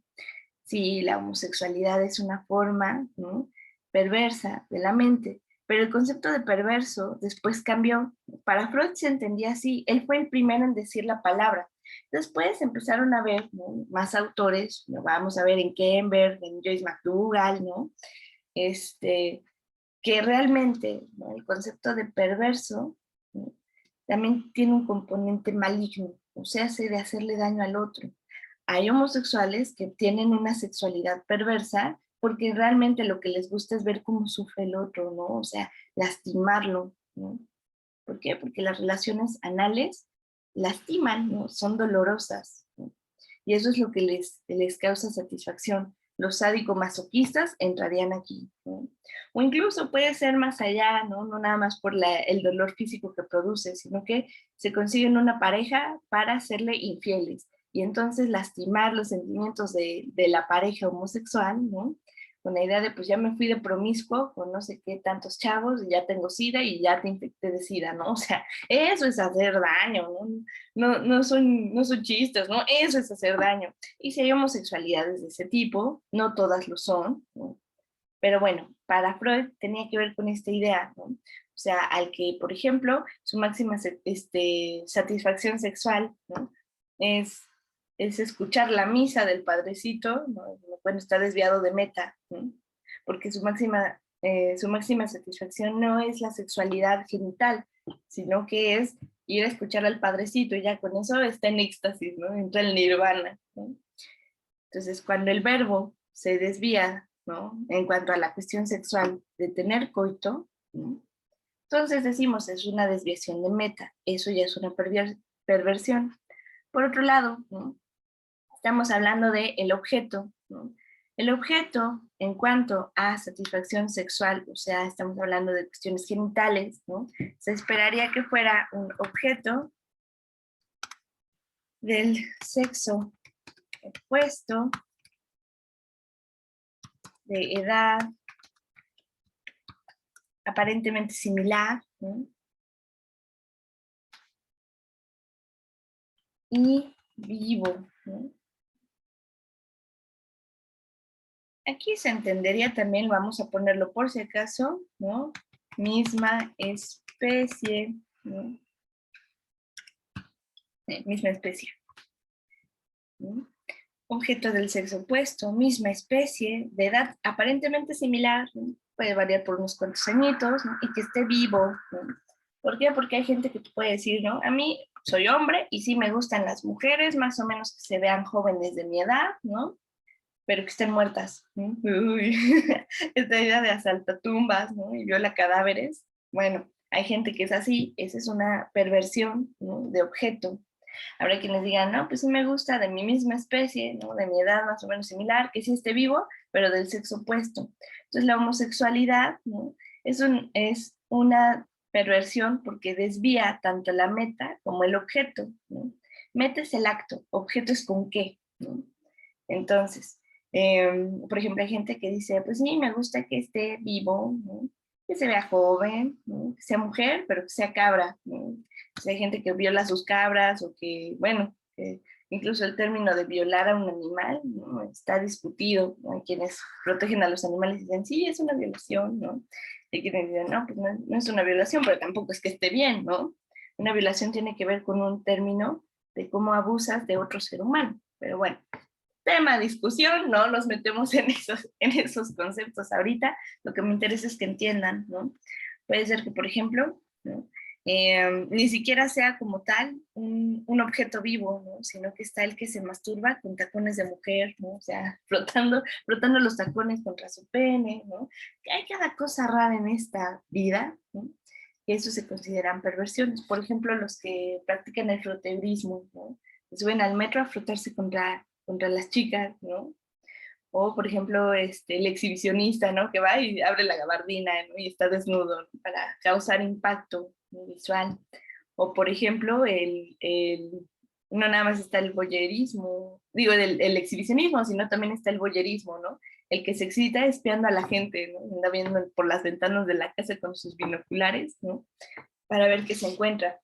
Si la homosexualidad es una forma, ¿no? Perversa de la mente, pero el concepto de perverso después cambió. Para Freud se entendía así, él fue el primero en decir la palabra. Después empezaron a ver, ¿no? Más autores, ¿no? Vamos a ver en Kember, en Joyce McDougall, ¿no? Que realmente, ¿no? El concepto de perverso, ¿no? También tiene un componente maligno, o sea, de hacerle daño al otro. Hay homosexuales que tienen una sexualidad perversa porque realmente lo que les gusta es ver cómo sufre el otro, ¿no? O sea, lastimarlo, ¿no? ¿Por qué? Porque las relaciones anales lastiman, ¿no? Son dolorosas, ¿no? Y eso es lo que les causa satisfacción. Los sádico-masoquistas entrarían aquí, ¿no? O incluso puede ser más allá, ¿no? No nada más por el dolor físico que produce, sino que se consiguen una pareja para serle infieles y entonces lastimar los sentimientos de la pareja homosexual, ¿no? Con la idea de, pues ya me fui de promiscuo con no sé qué tantos chavos, y ya tengo SIDA y ya te infecté de SIDA, ¿no? O sea, eso es hacer daño, ¿no? No son chistes, ¿no? Eso es hacer daño. Y si hay homosexualidades de ese tipo, no todas lo son, ¿no? Pero bueno, para Freud tenía que ver con esta idea, ¿no? O sea, al que, por ejemplo, su máxima satisfacción sexual, ¿no? Es, es escuchar la misa del padrecito, ¿no? Bueno, está desviado de meta, ¿no? Porque su máxima satisfacción no es la sexualidad genital, sino que es ir a escuchar al padrecito y ya con eso está en éxtasis, ¿no? Entra en nirvana, ¿no? Entonces, cuando el verbo se desvía, ¿no? En cuanto a la cuestión sexual de tener coito, ¿no? Entonces decimos es una desviación de meta, eso ya es una perversión. Por otro lado, ¿no? Estamos hablando de el objeto, ¿no? El objeto, en cuanto a satisfacción sexual, o sea, estamos hablando de cuestiones genitales, ¿no? Se esperaría que fuera un objeto del sexo opuesto, de edad aparentemente similar, ¿no? Y vivo, ¿no? Aquí se entendería también, vamos a ponerlo por si acaso, ¿no? Misma especie, ¿no? Misma especie, ¿no? Objeto del sexo opuesto, misma especie, de edad aparentemente similar, ¿no? Puede variar por unos cuantos añitos, ¿no? Y que esté vivo, ¿no? ¿Por qué? Porque hay gente que te puede decir, ¿no? A mí soy hombre y sí me gustan las mujeres, más o menos que se vean jóvenes de mi edad, ¿no? Pero que estén muertas, ¿no? Uy, esta idea de asaltatumbas, ¿no? Y viola cadáveres. Bueno, hay gente que es así, esa es una perversión, ¿no? De objeto. Habrá quienes digan, no, pues sí me gusta de mi misma especie, ¿no? De mi edad más o menos similar, que sí esté vivo, pero del sexo opuesto. Entonces la homosexualidad, ¿no? Es una perversión porque desvía tanto la meta como el objeto, ¿no? Meta es el acto, objeto es con qué, ¿no? Entonces, por ejemplo, hay gente que dice, pues sí, me gusta que esté vivo, ¿no? que se vea joven, ¿no? Que sea mujer, pero que sea cabra, ¿no? Si hay gente que viola a sus cabras o que, bueno, incluso el término de violar a un animal, ¿no? Está discutido, ¿no? Hay quienes protegen a los animales y dicen, sí, es una violación, ¿no? Hay quienes dicen, no, pues no es una violación, pero tampoco es que esté bien, ¿no? Una violación tiene que ver con un término de cómo abusas de otro ser humano. Pero bueno, tema de discusión, no nos metemos en esos conceptos ahorita. Lo que me interesa es que entiendan, ¿no? Puede ser que, por ejemplo, ¿no? Ni siquiera sea como tal un objeto vivo, ¿no? Sino que está el que se masturba con tacones de mujer, ¿no? O sea, frotando los tacones contra su pene, ¿no? Que hay cada cosa rara en esta vida, ¿no? Que eso se consideran perversiones. Por ejemplo, los que practican el froteurismo, ¿no? Se suben al metro a frotarse contra las chicas, ¿no? O, por ejemplo, el exhibicionista, ¿no? Que va y abre la gabardina, ¿no? Y está desnudo, ¿no? Para causar impacto visual. O, por ejemplo, no nada más está el voyerismo, digo, el exhibicionismo, sino también está el voyerismo, ¿no? El que se excita espiando a la gente, ¿no? Anda viendo por las ventanas de la casa con sus binoculares, ¿no? Para ver qué se encuentra.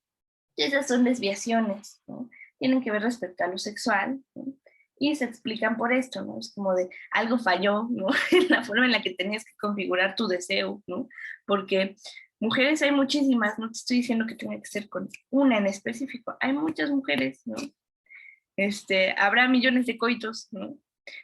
Y esas son desviaciones, ¿no? Tienen que ver respecto a lo sexual, ¿no? Y se explican por esto, ¿no? Es como de algo falló, ¿no? En la forma en la que tenías que configurar tu deseo, ¿no? Porque mujeres hay muchísimas, no te estoy diciendo que tenga que ser con una en específico, hay muchas mujeres, ¿no? Habrá millones de coitos, ¿no?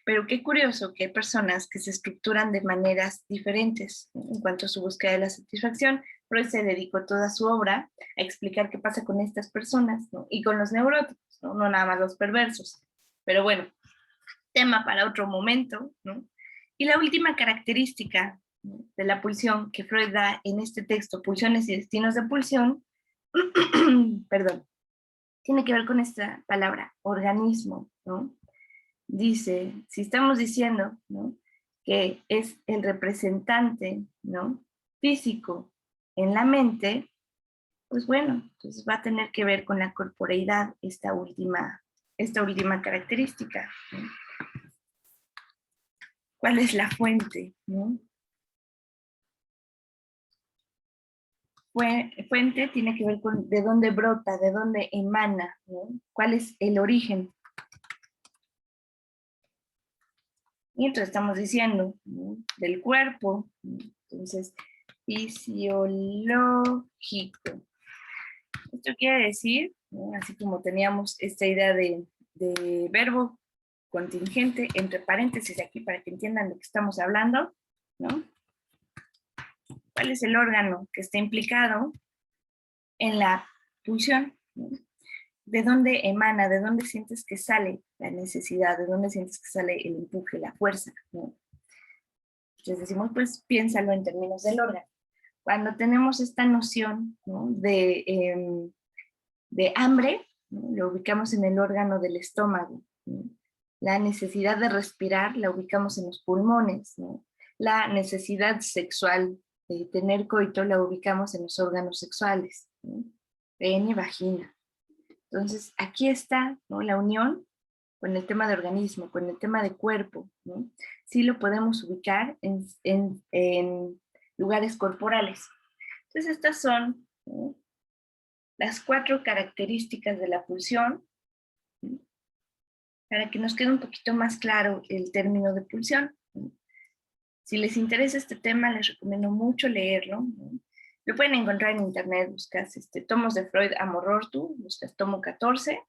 Pero qué curioso que hay personas que se estructuran de maneras diferentes, ¿no? En cuanto a su búsqueda de la satisfacción. Freud se dedicó toda su obra a explicar qué pasa con estas personas, ¿no? Y con los neuróticos, ¿no? No nada más los perversos. Pero bueno, tema para otro momento, ¿no? Y la última característica, ¿no? De la pulsión que Freud da en este texto, Pulsiones y Destinos de Pulsión, perdón, tiene que ver con esta palabra, organismo, ¿no? Dice, si estamos diciendo, ¿no? Que es el representante, ¿no? Físico en la mente, pues bueno, entonces va a tener que ver con la corporeidad esta última característica, ¿no? ¿Cuál es la fuente, ¿no? Fuente tiene que ver con de dónde brota, de dónde emana, ¿no? ¿Cuál es el origen? Y entonces estamos diciendo, ¿no? Del cuerpo, ¿no? Entonces, fisiológico. Esto quiere decir, ¿no? Así como teníamos esta idea de verbo contingente, entre paréntesis aquí para que entiendan de qué estamos hablando, ¿no? ¿Cuál es el órgano que está implicado en la pulsión? ¿No? ¿De dónde emana, de dónde sientes que sale la necesidad, de dónde sientes que sale el empuje, la fuerza, ¿no? Entonces decimos, pues piénsalo en términos del órgano. Cuando tenemos esta noción, ¿no? de hambre, ¿no? Lo ubicamos en el órgano del estómago, ¿no? La necesidad de respirar la ubicamos en los pulmones, ¿no? La necesidad sexual de tener coito la ubicamos en los órganos sexuales, ¿no? Pene, vagina. Entonces, aquí está, ¿no? La unión con el tema de organismo, con el tema de cuerpo, ¿no? Sí lo podemos ubicar en lugares corporales. Entonces, estas son, ¿no? Las 4 características de la pulsión, ¿no? Para que nos quede un poquito más claro el término de pulsión, ¿no? Si les interesa este tema, les recomiendo mucho leerlo, ¿no? Lo pueden encontrar en internet, buscas tomos de Freud Amor Ortu, buscas tomo 14,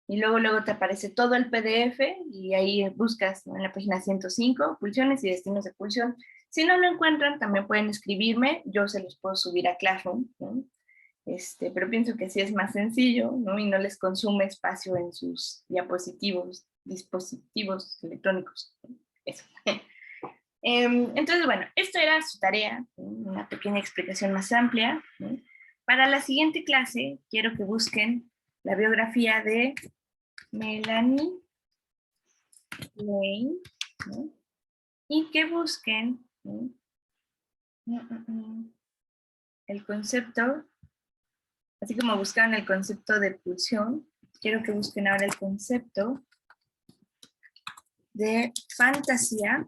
y luego te aparece todo el PDF y ahí buscas, ¿no? En la página 105, pulsiones y destinos de pulsión. Si no lo encuentran, también pueden escribirme, yo se los puedo subir a Classroom, ¿no? Pero pienso que así es más sencillo, ¿no? Y no les consume espacio en sus dispositivos electrónicos. Eso. Entonces, bueno, esto era su tarea, ¿no? Una pequeña explicación más amplia, ¿no? Para la siguiente clase, quiero que busquen la biografía de Melanie Lane, ¿no? Y que busquen, ¿no? El concepto, así como buscaron el concepto de pulsión, quiero que busquen ahora el concepto de fantasía,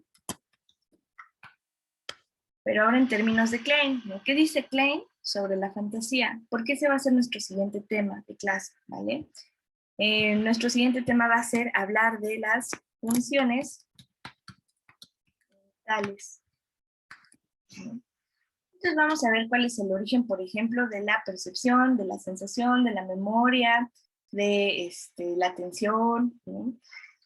Pero ahora en términos de Klein, ¿no? ¿Qué dice Klein sobre la fantasía? ¿Por qué ese va a ser nuestro siguiente tema de clase? ¿Vale? Nuestro siguiente tema va a ser hablar de las funciones mentales. Entonces vamos a ver cuál es el origen, por ejemplo, de la percepción, de la sensación, de la memoria, de la atención, ¿no?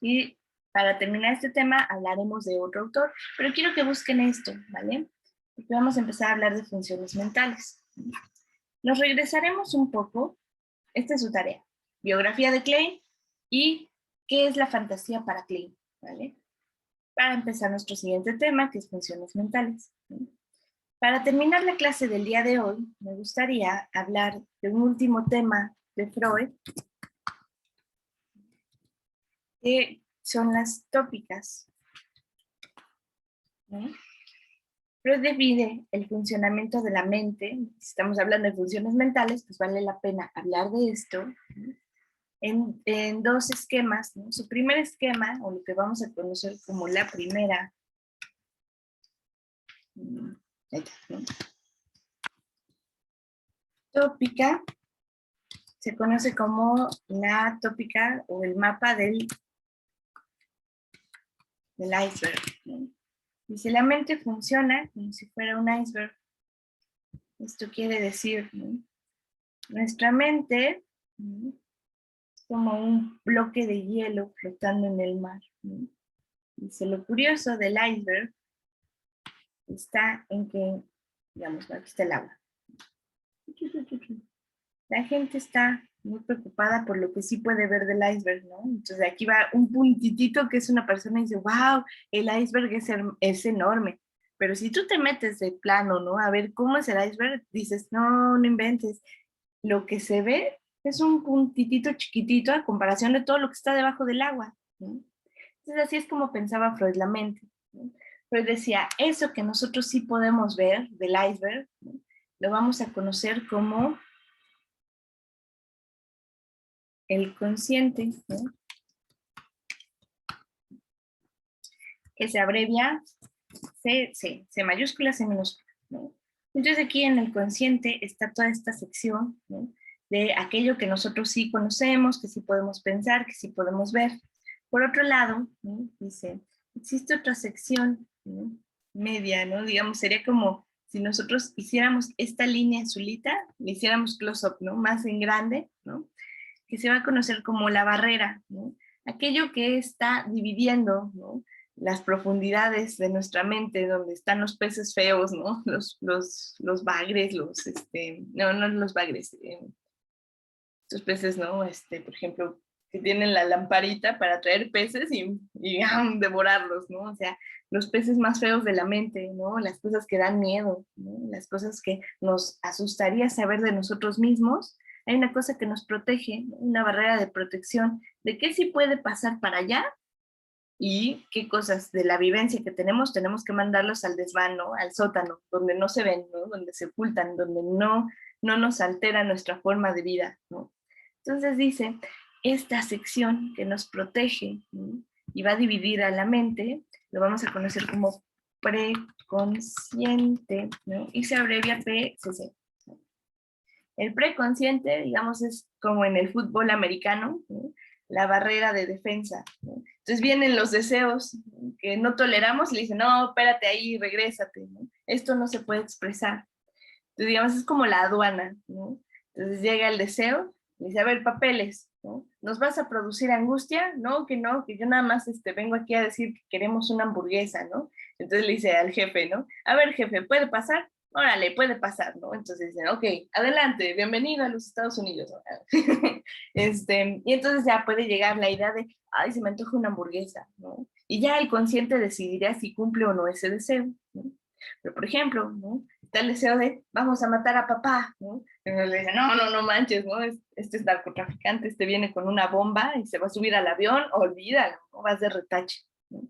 Y para terminar este tema hablaremos de otro autor, pero quiero que busquen esto, ¿vale? Porque vamos a empezar a hablar de funciones mentales. Nos regresaremos un poco, esta es su tarea, biografía de Klein y qué es la fantasía para Klein, ¿vale? Para empezar nuestro siguiente tema, que es funciones mentales, ¿no? Para terminar la clase del día de hoy, me gustaría hablar de un último tema de Freud, que son las tópicas, ¿no? Freud divide el funcionamiento de la mente, si estamos hablando de funciones mentales, pues vale la pena hablar de esto, ¿no? En dos esquemas, ¿no? Su primer esquema, o lo que vamos a conocer como la primera, ¿no? Tópica, se conoce como la tópica o el mapa del iceberg, ¿no? Dice, la mente funciona como si fuera un iceberg. Esto quiere decir, ¿no? Nuestra mente, ¿no?, es como un bloque de hielo flotando en el mar, ¿no? Dice, lo curioso del iceberg está en que, digamos, aquí está el agua. La gente está muy preocupada por lo que sí puede ver del iceberg, ¿no? Entonces aquí va un puntitito que es una persona y dice, wow, el iceberg es enorme. Pero si tú te metes de plano, ¿no? A ver cómo es el iceberg, dices, no, no inventes. Lo que se ve es un puntitito chiquitito a comparación de todo lo que está debajo del agua, ¿no? Entonces así es como pensaba Freud la mente, ¿no? Freud decía, eso que nosotros sí podemos ver del iceberg, ¿no?, lo vamos a conocer como el consciente, ¿no?, que se abrevia C mayúscula, C minúscula, ¿no? Entonces aquí en el consciente está toda esta sección, ¿no?, de aquello que nosotros sí conocemos, que sí podemos pensar, que sí podemos ver. Por otro lado, ¿no?, dice, existe otra sección, ¿no?, media, ¿no? Digamos, sería como si nosotros hiciéramos esta línea azulita, le hiciéramos close-up, ¿no?, más en grande, ¿no?, que se va a conocer como la barrera, ¿no?, aquello que está dividiendo, ¿no?, las profundidades de nuestra mente, donde están los peces feos, ¿no? Los bagres, no los bagres, estos peces, ¿no? Por ejemplo, que tienen la lamparita para atraer peces y devorarlos, ¿no? O sea, los peces más feos de la mente, ¿no? Las cosas que dan miedo, ¿no? Las cosas que nos asustaría saber de nosotros mismos. Hay una cosa que nos protege, ¿no?, una barrera de protección, de qué sí puede pasar para allá y qué cosas de la vivencia que tenemos que mandarlos al desván, ¿no?, al sótano, donde no se ven, ¿no?, donde se ocultan, donde no nos altera nuestra forma de vida, ¿no? Entonces dice, esta sección que nos protege, ¿no?, y va a dividir a la mente, lo vamos a conocer como preconsciente, ¿no?, y se abrevia PCC. El preconsciente, digamos, es como en el fútbol americano, ¿no?, la barrera de defensa, ¿no? Entonces vienen los deseos, ¿no?, que no toleramos y le dicen, no, espérate ahí, regrésate, ¿no? Esto no se puede expresar. Entonces, digamos, es como la aduana, ¿no? Entonces llega el deseo, y dice, a ver, papeles, ¿no? ¿Nos vas a producir angustia? No, que yo nada más vengo aquí a decir que queremos una hamburguesa, ¿no? Entonces le dice al jefe, ¿no? A ver, jefe, ¿puede pasar? Órale, puede pasar, ¿no? Entonces dicen, ok, adelante, bienvenido a los Estados Unidos. Y entonces ya puede llegar la idea de, ay, se me antoja una hamburguesa, ¿no? Y ya el consciente decidirá si cumple o no ese deseo, ¿no? Pero, por ejemplo, ¿no?, está el deseo de, vamos a matar a papá, ¿no? Pero le dicen, no manches, ¿no? Este es narcotraficante, viene con una bomba y se va a subir al avión, olvídalo, ¿no?, vas de retache, ¿no?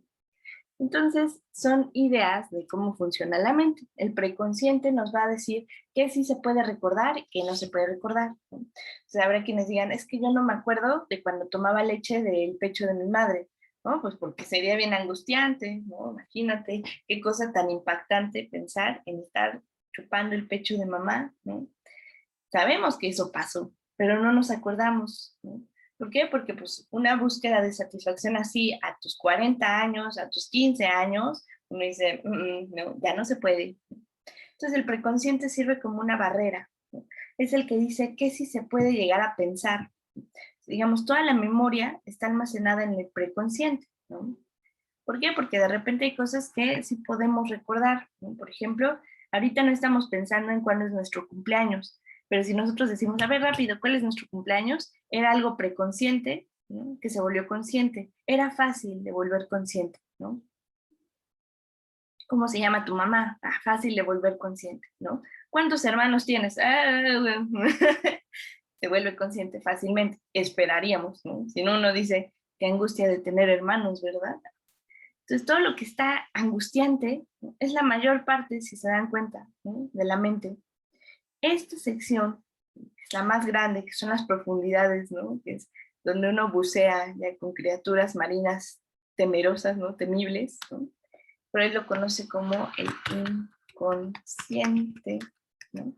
Entonces, son ideas de cómo funciona la mente. El preconsciente nos va a decir qué sí se puede recordar y qué no se puede recordar, ¿no? O sea, habrá quienes digan, es que yo no me acuerdo de cuando tomaba leche del pecho de mi madre. ¿no? Pues porque sería bien angustiante, ¿no? Imagínate qué cosa tan impactante pensar en estar chupando el pecho de mamá, ¿no? Sabemos que eso pasó, pero no nos acordamos, ¿no? ¿Por qué? Porque pues una búsqueda de satisfacción así a tus 40 años, a tus 15 años, uno dice, no, ya no se puede. Entonces el preconsciente sirve como una barrera, ¿no? Es el que dice que sí se puede llegar a pensar. Digamos, toda la memoria está almacenada en el preconsciente, ¿no? ¿Por qué? Porque de repente hay cosas que sí podemos recordar, ¿no? Por ejemplo, ahorita no estamos pensando en cuándo es nuestro cumpleaños, pero si nosotros decimos, a ver rápido, ¿cuál es nuestro cumpleaños? Era algo preconsciente, ¿no? Que se volvió consciente. Era fácil de volver consciente, ¿no? ¿Cómo se llama tu mamá? Ah, fácil de volver consciente, ¿no? ¿Cuántos hermanos tienes? Ah, bueno. Se vuelve consciente fácilmente, esperaríamos, ¿no? Si no, uno dice, qué angustia de tener hermanos, ¿verdad? Entonces, todo lo que está angustiante, ¿no? Es la mayor parte, si se dan cuenta, ¿no? De la mente. Esta sección es la más grande, que son las profundidades, ¿no? Que es donde uno bucea ya con criaturas marinas temerosas, ¿no? Temibles, ¿no? Pero él lo conoce como el inconsciente, ¿no?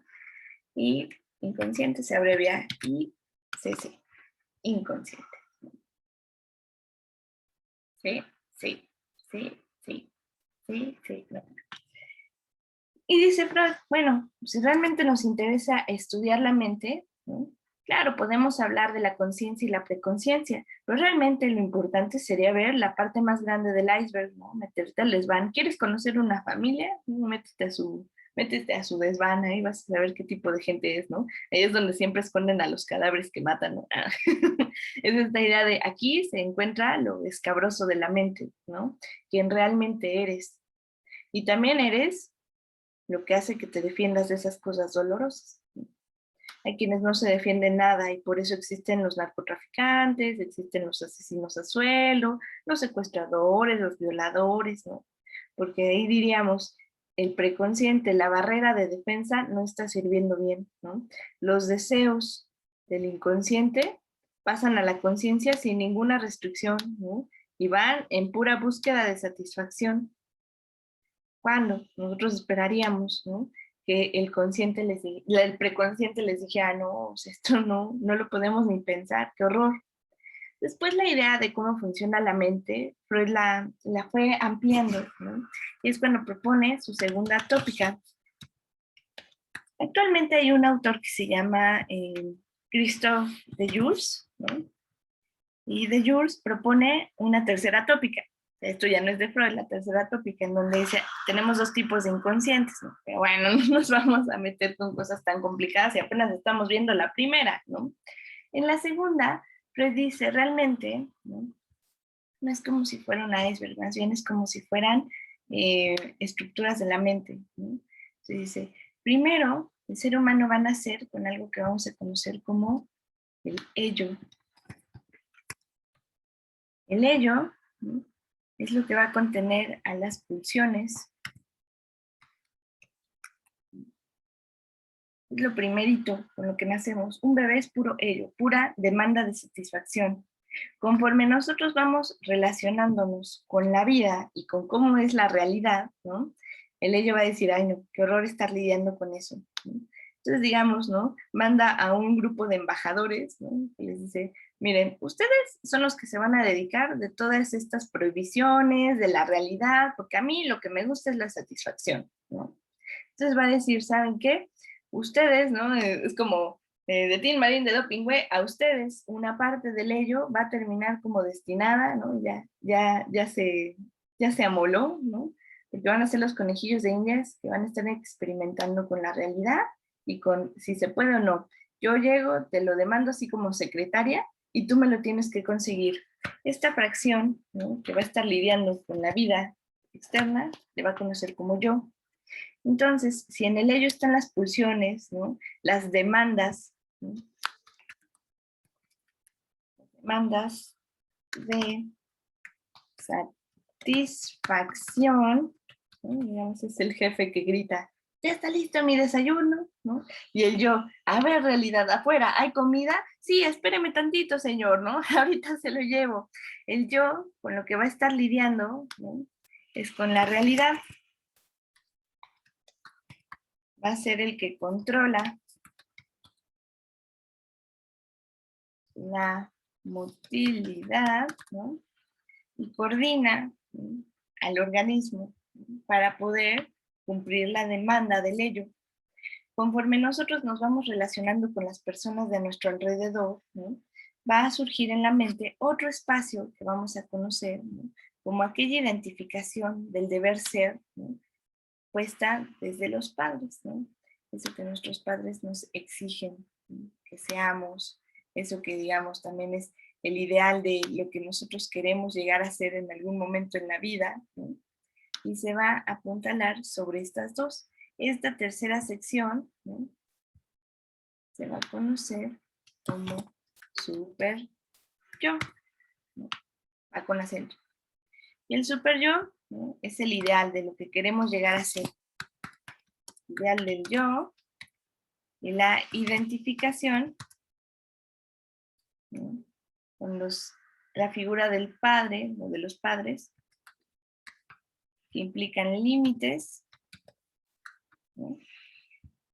Y inconsciente se abrevia ICC, inconsciente. Sí, sí, sí, sí, sí, sí. No. Y dice Freud, bueno, si realmente nos interesa estudiar la mente, ¿no? Claro, podemos hablar de la conciencia y la preconciencia, pero realmente lo importante sería ver la parte más grande del iceberg, ¿no? Meterte al desván. ¿Quieres conocer una familia? Métete a su desván, ahí vas a saber qué tipo de gente es, ¿no? Ahí es donde siempre esconden a los cadáveres que matan, ¿no? Es esta idea de aquí se encuentra lo escabroso de la mente, ¿no? Quien realmente eres. Y también eres lo que hace que te defiendas de esas cosas dolorosas. Hay quienes no se defienden nada y por eso existen los narcotraficantes, existen los asesinos a sueldo, los secuestradores, los violadores, ¿no? Porque ahí diríamos, el preconsciente, la barrera de defensa no está sirviendo bien, ¿no? Los deseos del inconsciente pasan a la conciencia sin ninguna restricción, ¿no? Y van en pura búsqueda de satisfacción. ¿Cuándo? Nosotros esperaríamos, ¿no? Que el preconsciente les dijera, no, esto no lo podemos ni pensar, qué horror. Después la idea de cómo funciona la mente, Freud la fue ampliando, ¿no? Y es cuando propone su segunda tópica. Actualmente hay un autor que se llama Christophe de Jours, ¿no? Y de Jours propone una tercera tópica. Esto ya no es de Freud, la tercera tópica, en donde dice, tenemos dos tipos de inconscientes, ¿no? Pero bueno, no nos vamos a meter con cosas tan complicadas y apenas estamos viendo la primera, ¿no? En la segunda, Freud dice, realmente, ¿no? No es como si fuera un iceberg, más bien es como si fueran estructuras de la mente, ¿no? Entonces dice, primero, el ser humano va a nacer con algo que vamos a conocer como el ello. El ello, ¿no? Es lo que va a contener a las pulsiones. Es lo primerito con lo que nacemos. Un bebé es puro ello, pura demanda de satisfacción. Conforme nosotros vamos relacionándonos con la vida y con cómo es la realidad, ¿no? El ello va a decir, ay no, qué horror estar lidiando con eso, ¿no? Entonces, digamos, ¿no? Manda a un grupo de embajadores, ¿no? Que les dice, miren, ustedes son los que se van a dedicar de todas estas prohibiciones, de la realidad, porque a mí lo que me gusta es la satisfacción, ¿no? Entonces va a decir, ¿saben qué? Ustedes, ¿no? Es como de Tin Marín de Doping, güey, a ustedes una parte del ello va a terminar como destinada, ¿no? Ya se amoló, ¿no? Porque van a ser los conejillos de indias que van a estar experimentando con la realidad y con si se puede o no. Yo llego, te lo demando así como secretaria y tú me lo tienes que conseguir. Esta fracción, ¿no? Que va a estar lidiando con la vida externa, le va a conocer como yo. Entonces, si en el ello están las pulsiones, ¿no? Las demandas, ¿no? Demandas de satisfacción, ¿no? Digamos, es el jefe que grita, ya está listo mi desayuno, ¿no? Y el yo, a ver, realidad, afuera, ¿hay comida? Sí, espéreme tantito, señor, ¿no? Ahorita se lo llevo. El yo, con lo que va a estar lidiando, ¿no? Es con la realidad. Va a ser el que controla la motilidad, ¿no? Y coordina, ¿no?, al organismo, ¿no?, para poder cumplir la demanda del ello. Conforme nosotros nos vamos relacionando con las personas de nuestro alrededor, ¿no?, va a surgir en la mente otro espacio que vamos a conocer, ¿no?, como aquella identificación del deber ser, ¿no?, puesta desde los padres, ¿no? Eso que nuestros padres nos exigen, ¿no?, que seamos, eso que digamos también es el ideal de lo que nosotros queremos llegar a ser en algún momento en la vida, ¿no? Y se va a apuntalar sobre estas dos. Esta tercera sección, ¿no?, se va a conocer como super yo, ¿no?, va con acento. Y el super yo, ¿no?, es el ideal de lo que queremos llegar a ser. Ideal del yo y la identificación, ¿no?, con la figura del padre o de los padres, que implican límites, ¿no?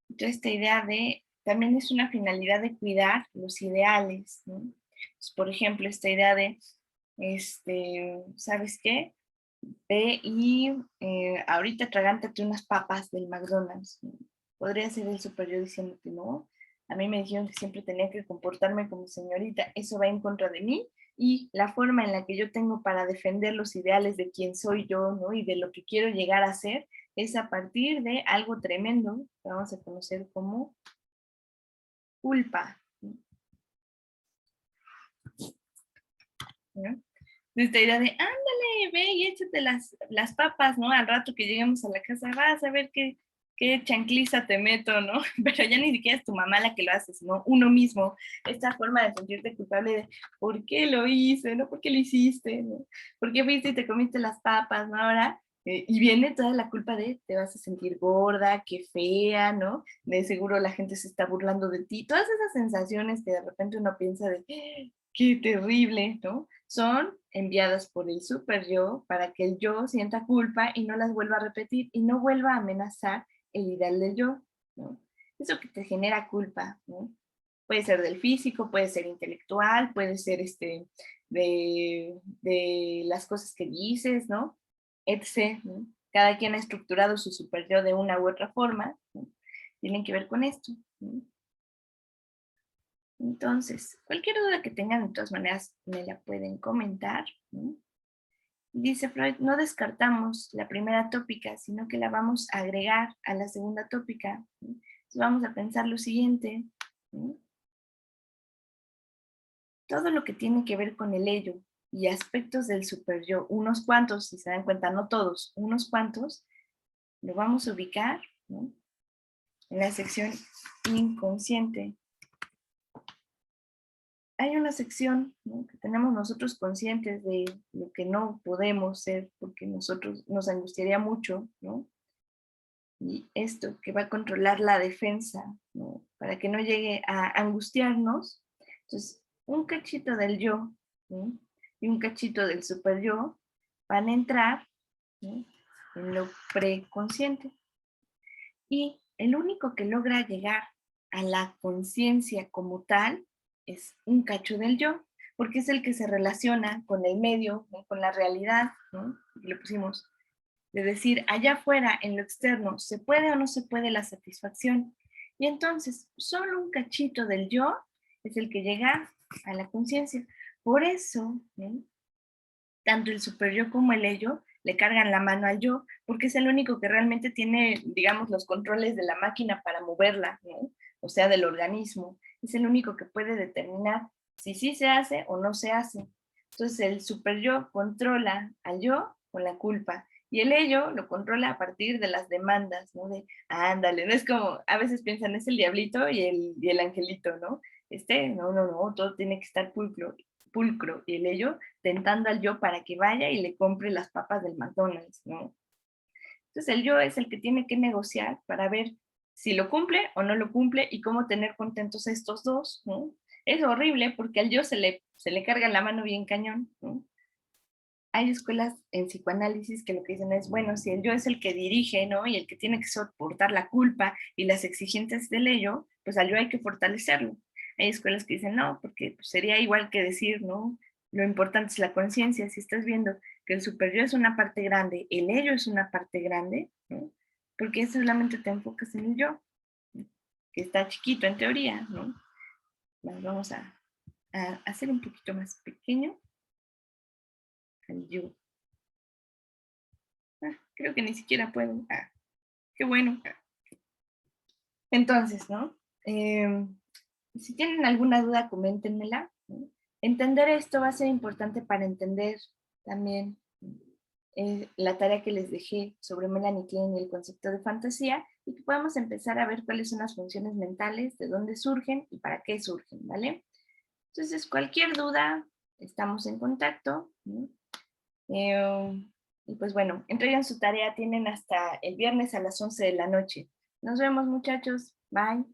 Entonces, esta idea de, también es una finalidad de cuidar los ideales, ¿no? Entonces, por ejemplo, esta idea de, ¿sabes qué? Ve y ahorita tragántate unas papas del McDonald's, ¿no? Podría ser el super yo diciendo que no. A mí me dijeron que siempre tenía que comportarme como señorita, eso va en contra de mí, y la forma en la que yo tengo para defender los ideales de quién soy yo, ¿no?, y de lo que quiero llegar a ser, es a partir de algo tremendo que vamos a conocer como culpa, ¿no? Esta idea de, ándale, ve y échate las papas, ¿no? Al rato que lleguemos a la casa, vas a ver qué chancliza te meto, ¿no? Pero ya ni siquiera es tu mamá la que lo hace, sino uno mismo. Esta forma de sentirte culpable de, ¿por qué lo hice? ¿No? ¿Por qué lo hiciste? ¿No? ¿Por qué fuiste y te comiste las papas? ¿No? Ahora, y viene toda la culpa de, te vas a sentir gorda, qué fea, ¿no? De seguro la gente se está burlando de ti. Todas esas sensaciones que de repente uno piensa de, qué terrible, ¿no? Son enviadas por el super yo para que el yo sienta culpa y no las vuelva a repetir y no vuelva a amenazar el ideal del yo, ¿no? Eso que te genera culpa, ¿no? Puede ser del físico, puede ser intelectual, puede ser de las cosas que dices, ¿no? Etc., ¿no? Cada quien ha estructurado su super yo de una u otra forma, ¿no? Tienen que ver con esto, ¿no? Entonces, cualquier duda que tengan, de todas maneras, me la pueden comentar, ¿no? Dice Freud, no descartamos la primera tópica, sino que la vamos a agregar a la segunda tópica, ¿no? Entonces vamos a pensar lo siguiente, ¿no? Todo lo que tiene que ver con el ello y aspectos del super yo, unos cuantos, si se dan cuenta, no todos, unos cuantos, lo vamos a ubicar, ¿no?, en la sección inconsciente. Hay una sección, ¿no?, que tenemos nosotros conscientes de lo que no podemos ser porque nosotros nos angustiaría mucho, ¿no? Y esto que va a controlar la defensa, ¿no?, para que no llegue a angustiarnos. Entonces, un cachito del yo, ¿no?, y un cachito del super yo van a entrar, ¿no?, en lo preconsciente. Y el único que logra llegar a la conciencia como tal es un cacho del yo, porque es el que se relaciona con el medio, ¿no?, con la realidad, ¿no? Le pusimos de decir, allá afuera, en lo externo, ¿se puede o no se puede la satisfacción? Y entonces, solo un cachito del yo es el que llega a la conciencia. Por eso, ¿no?, tanto el super yo como el ello le cargan la mano al yo, porque es el único que realmente tiene, digamos, los controles de la máquina para moverla, ¿no? O sea, del organismo. Es el único que puede determinar si sí se hace o no se hace. Entonces, el super yo controla al yo con la culpa. Y el ello lo controla a partir de las demandas, ¿no? De, ándale, no es como, a veces piensan, es el diablito y el angelito, ¿no? No, todo tiene que estar pulcro. Y el ello tentando al yo para que vaya y le compre las papas del McDonald's, ¿no? Entonces el yo es el que tiene que negociar para ver si lo cumple o no lo cumple y cómo tener contentos a estos dos, ¿no? Es horrible porque al yo se le carga la mano bien cañón, ¿no? Hay escuelas en psicoanálisis que lo que dicen es, bueno, si el yo es el que dirige, ¿no? Y el que tiene que soportar la culpa y las exigencias del ello, pues al yo hay que fortalecerlo. Hay escuelas que dicen, no, porque pues, sería igual que decir, ¿no? Lo importante es la conciencia. Si estás viendo que el super yo es una parte grande, el ello es una parte grande, ¿no? Porque solamente te enfocas en el yo, ¿no? Que está chiquito en teoría, ¿no? Vamos a hacer un poquito más pequeño al yo. Creo que ni siquiera puedo. Qué bueno. Entonces, ¿no? Si tienen alguna duda, coméntenmela, ¿no? Entender esto va a ser importante para entender también la tarea que les dejé sobre Melanie Klein y el concepto de fantasía, y que podamos empezar a ver cuáles son las funciones mentales, de dónde surgen y para qué surgen, ¿vale? Entonces, cualquier duda, estamos en contacto, ¿no? Y pues bueno, entreguen su tarea, tienen hasta el viernes a las 11 de la noche. Nos vemos, muchachos. Bye.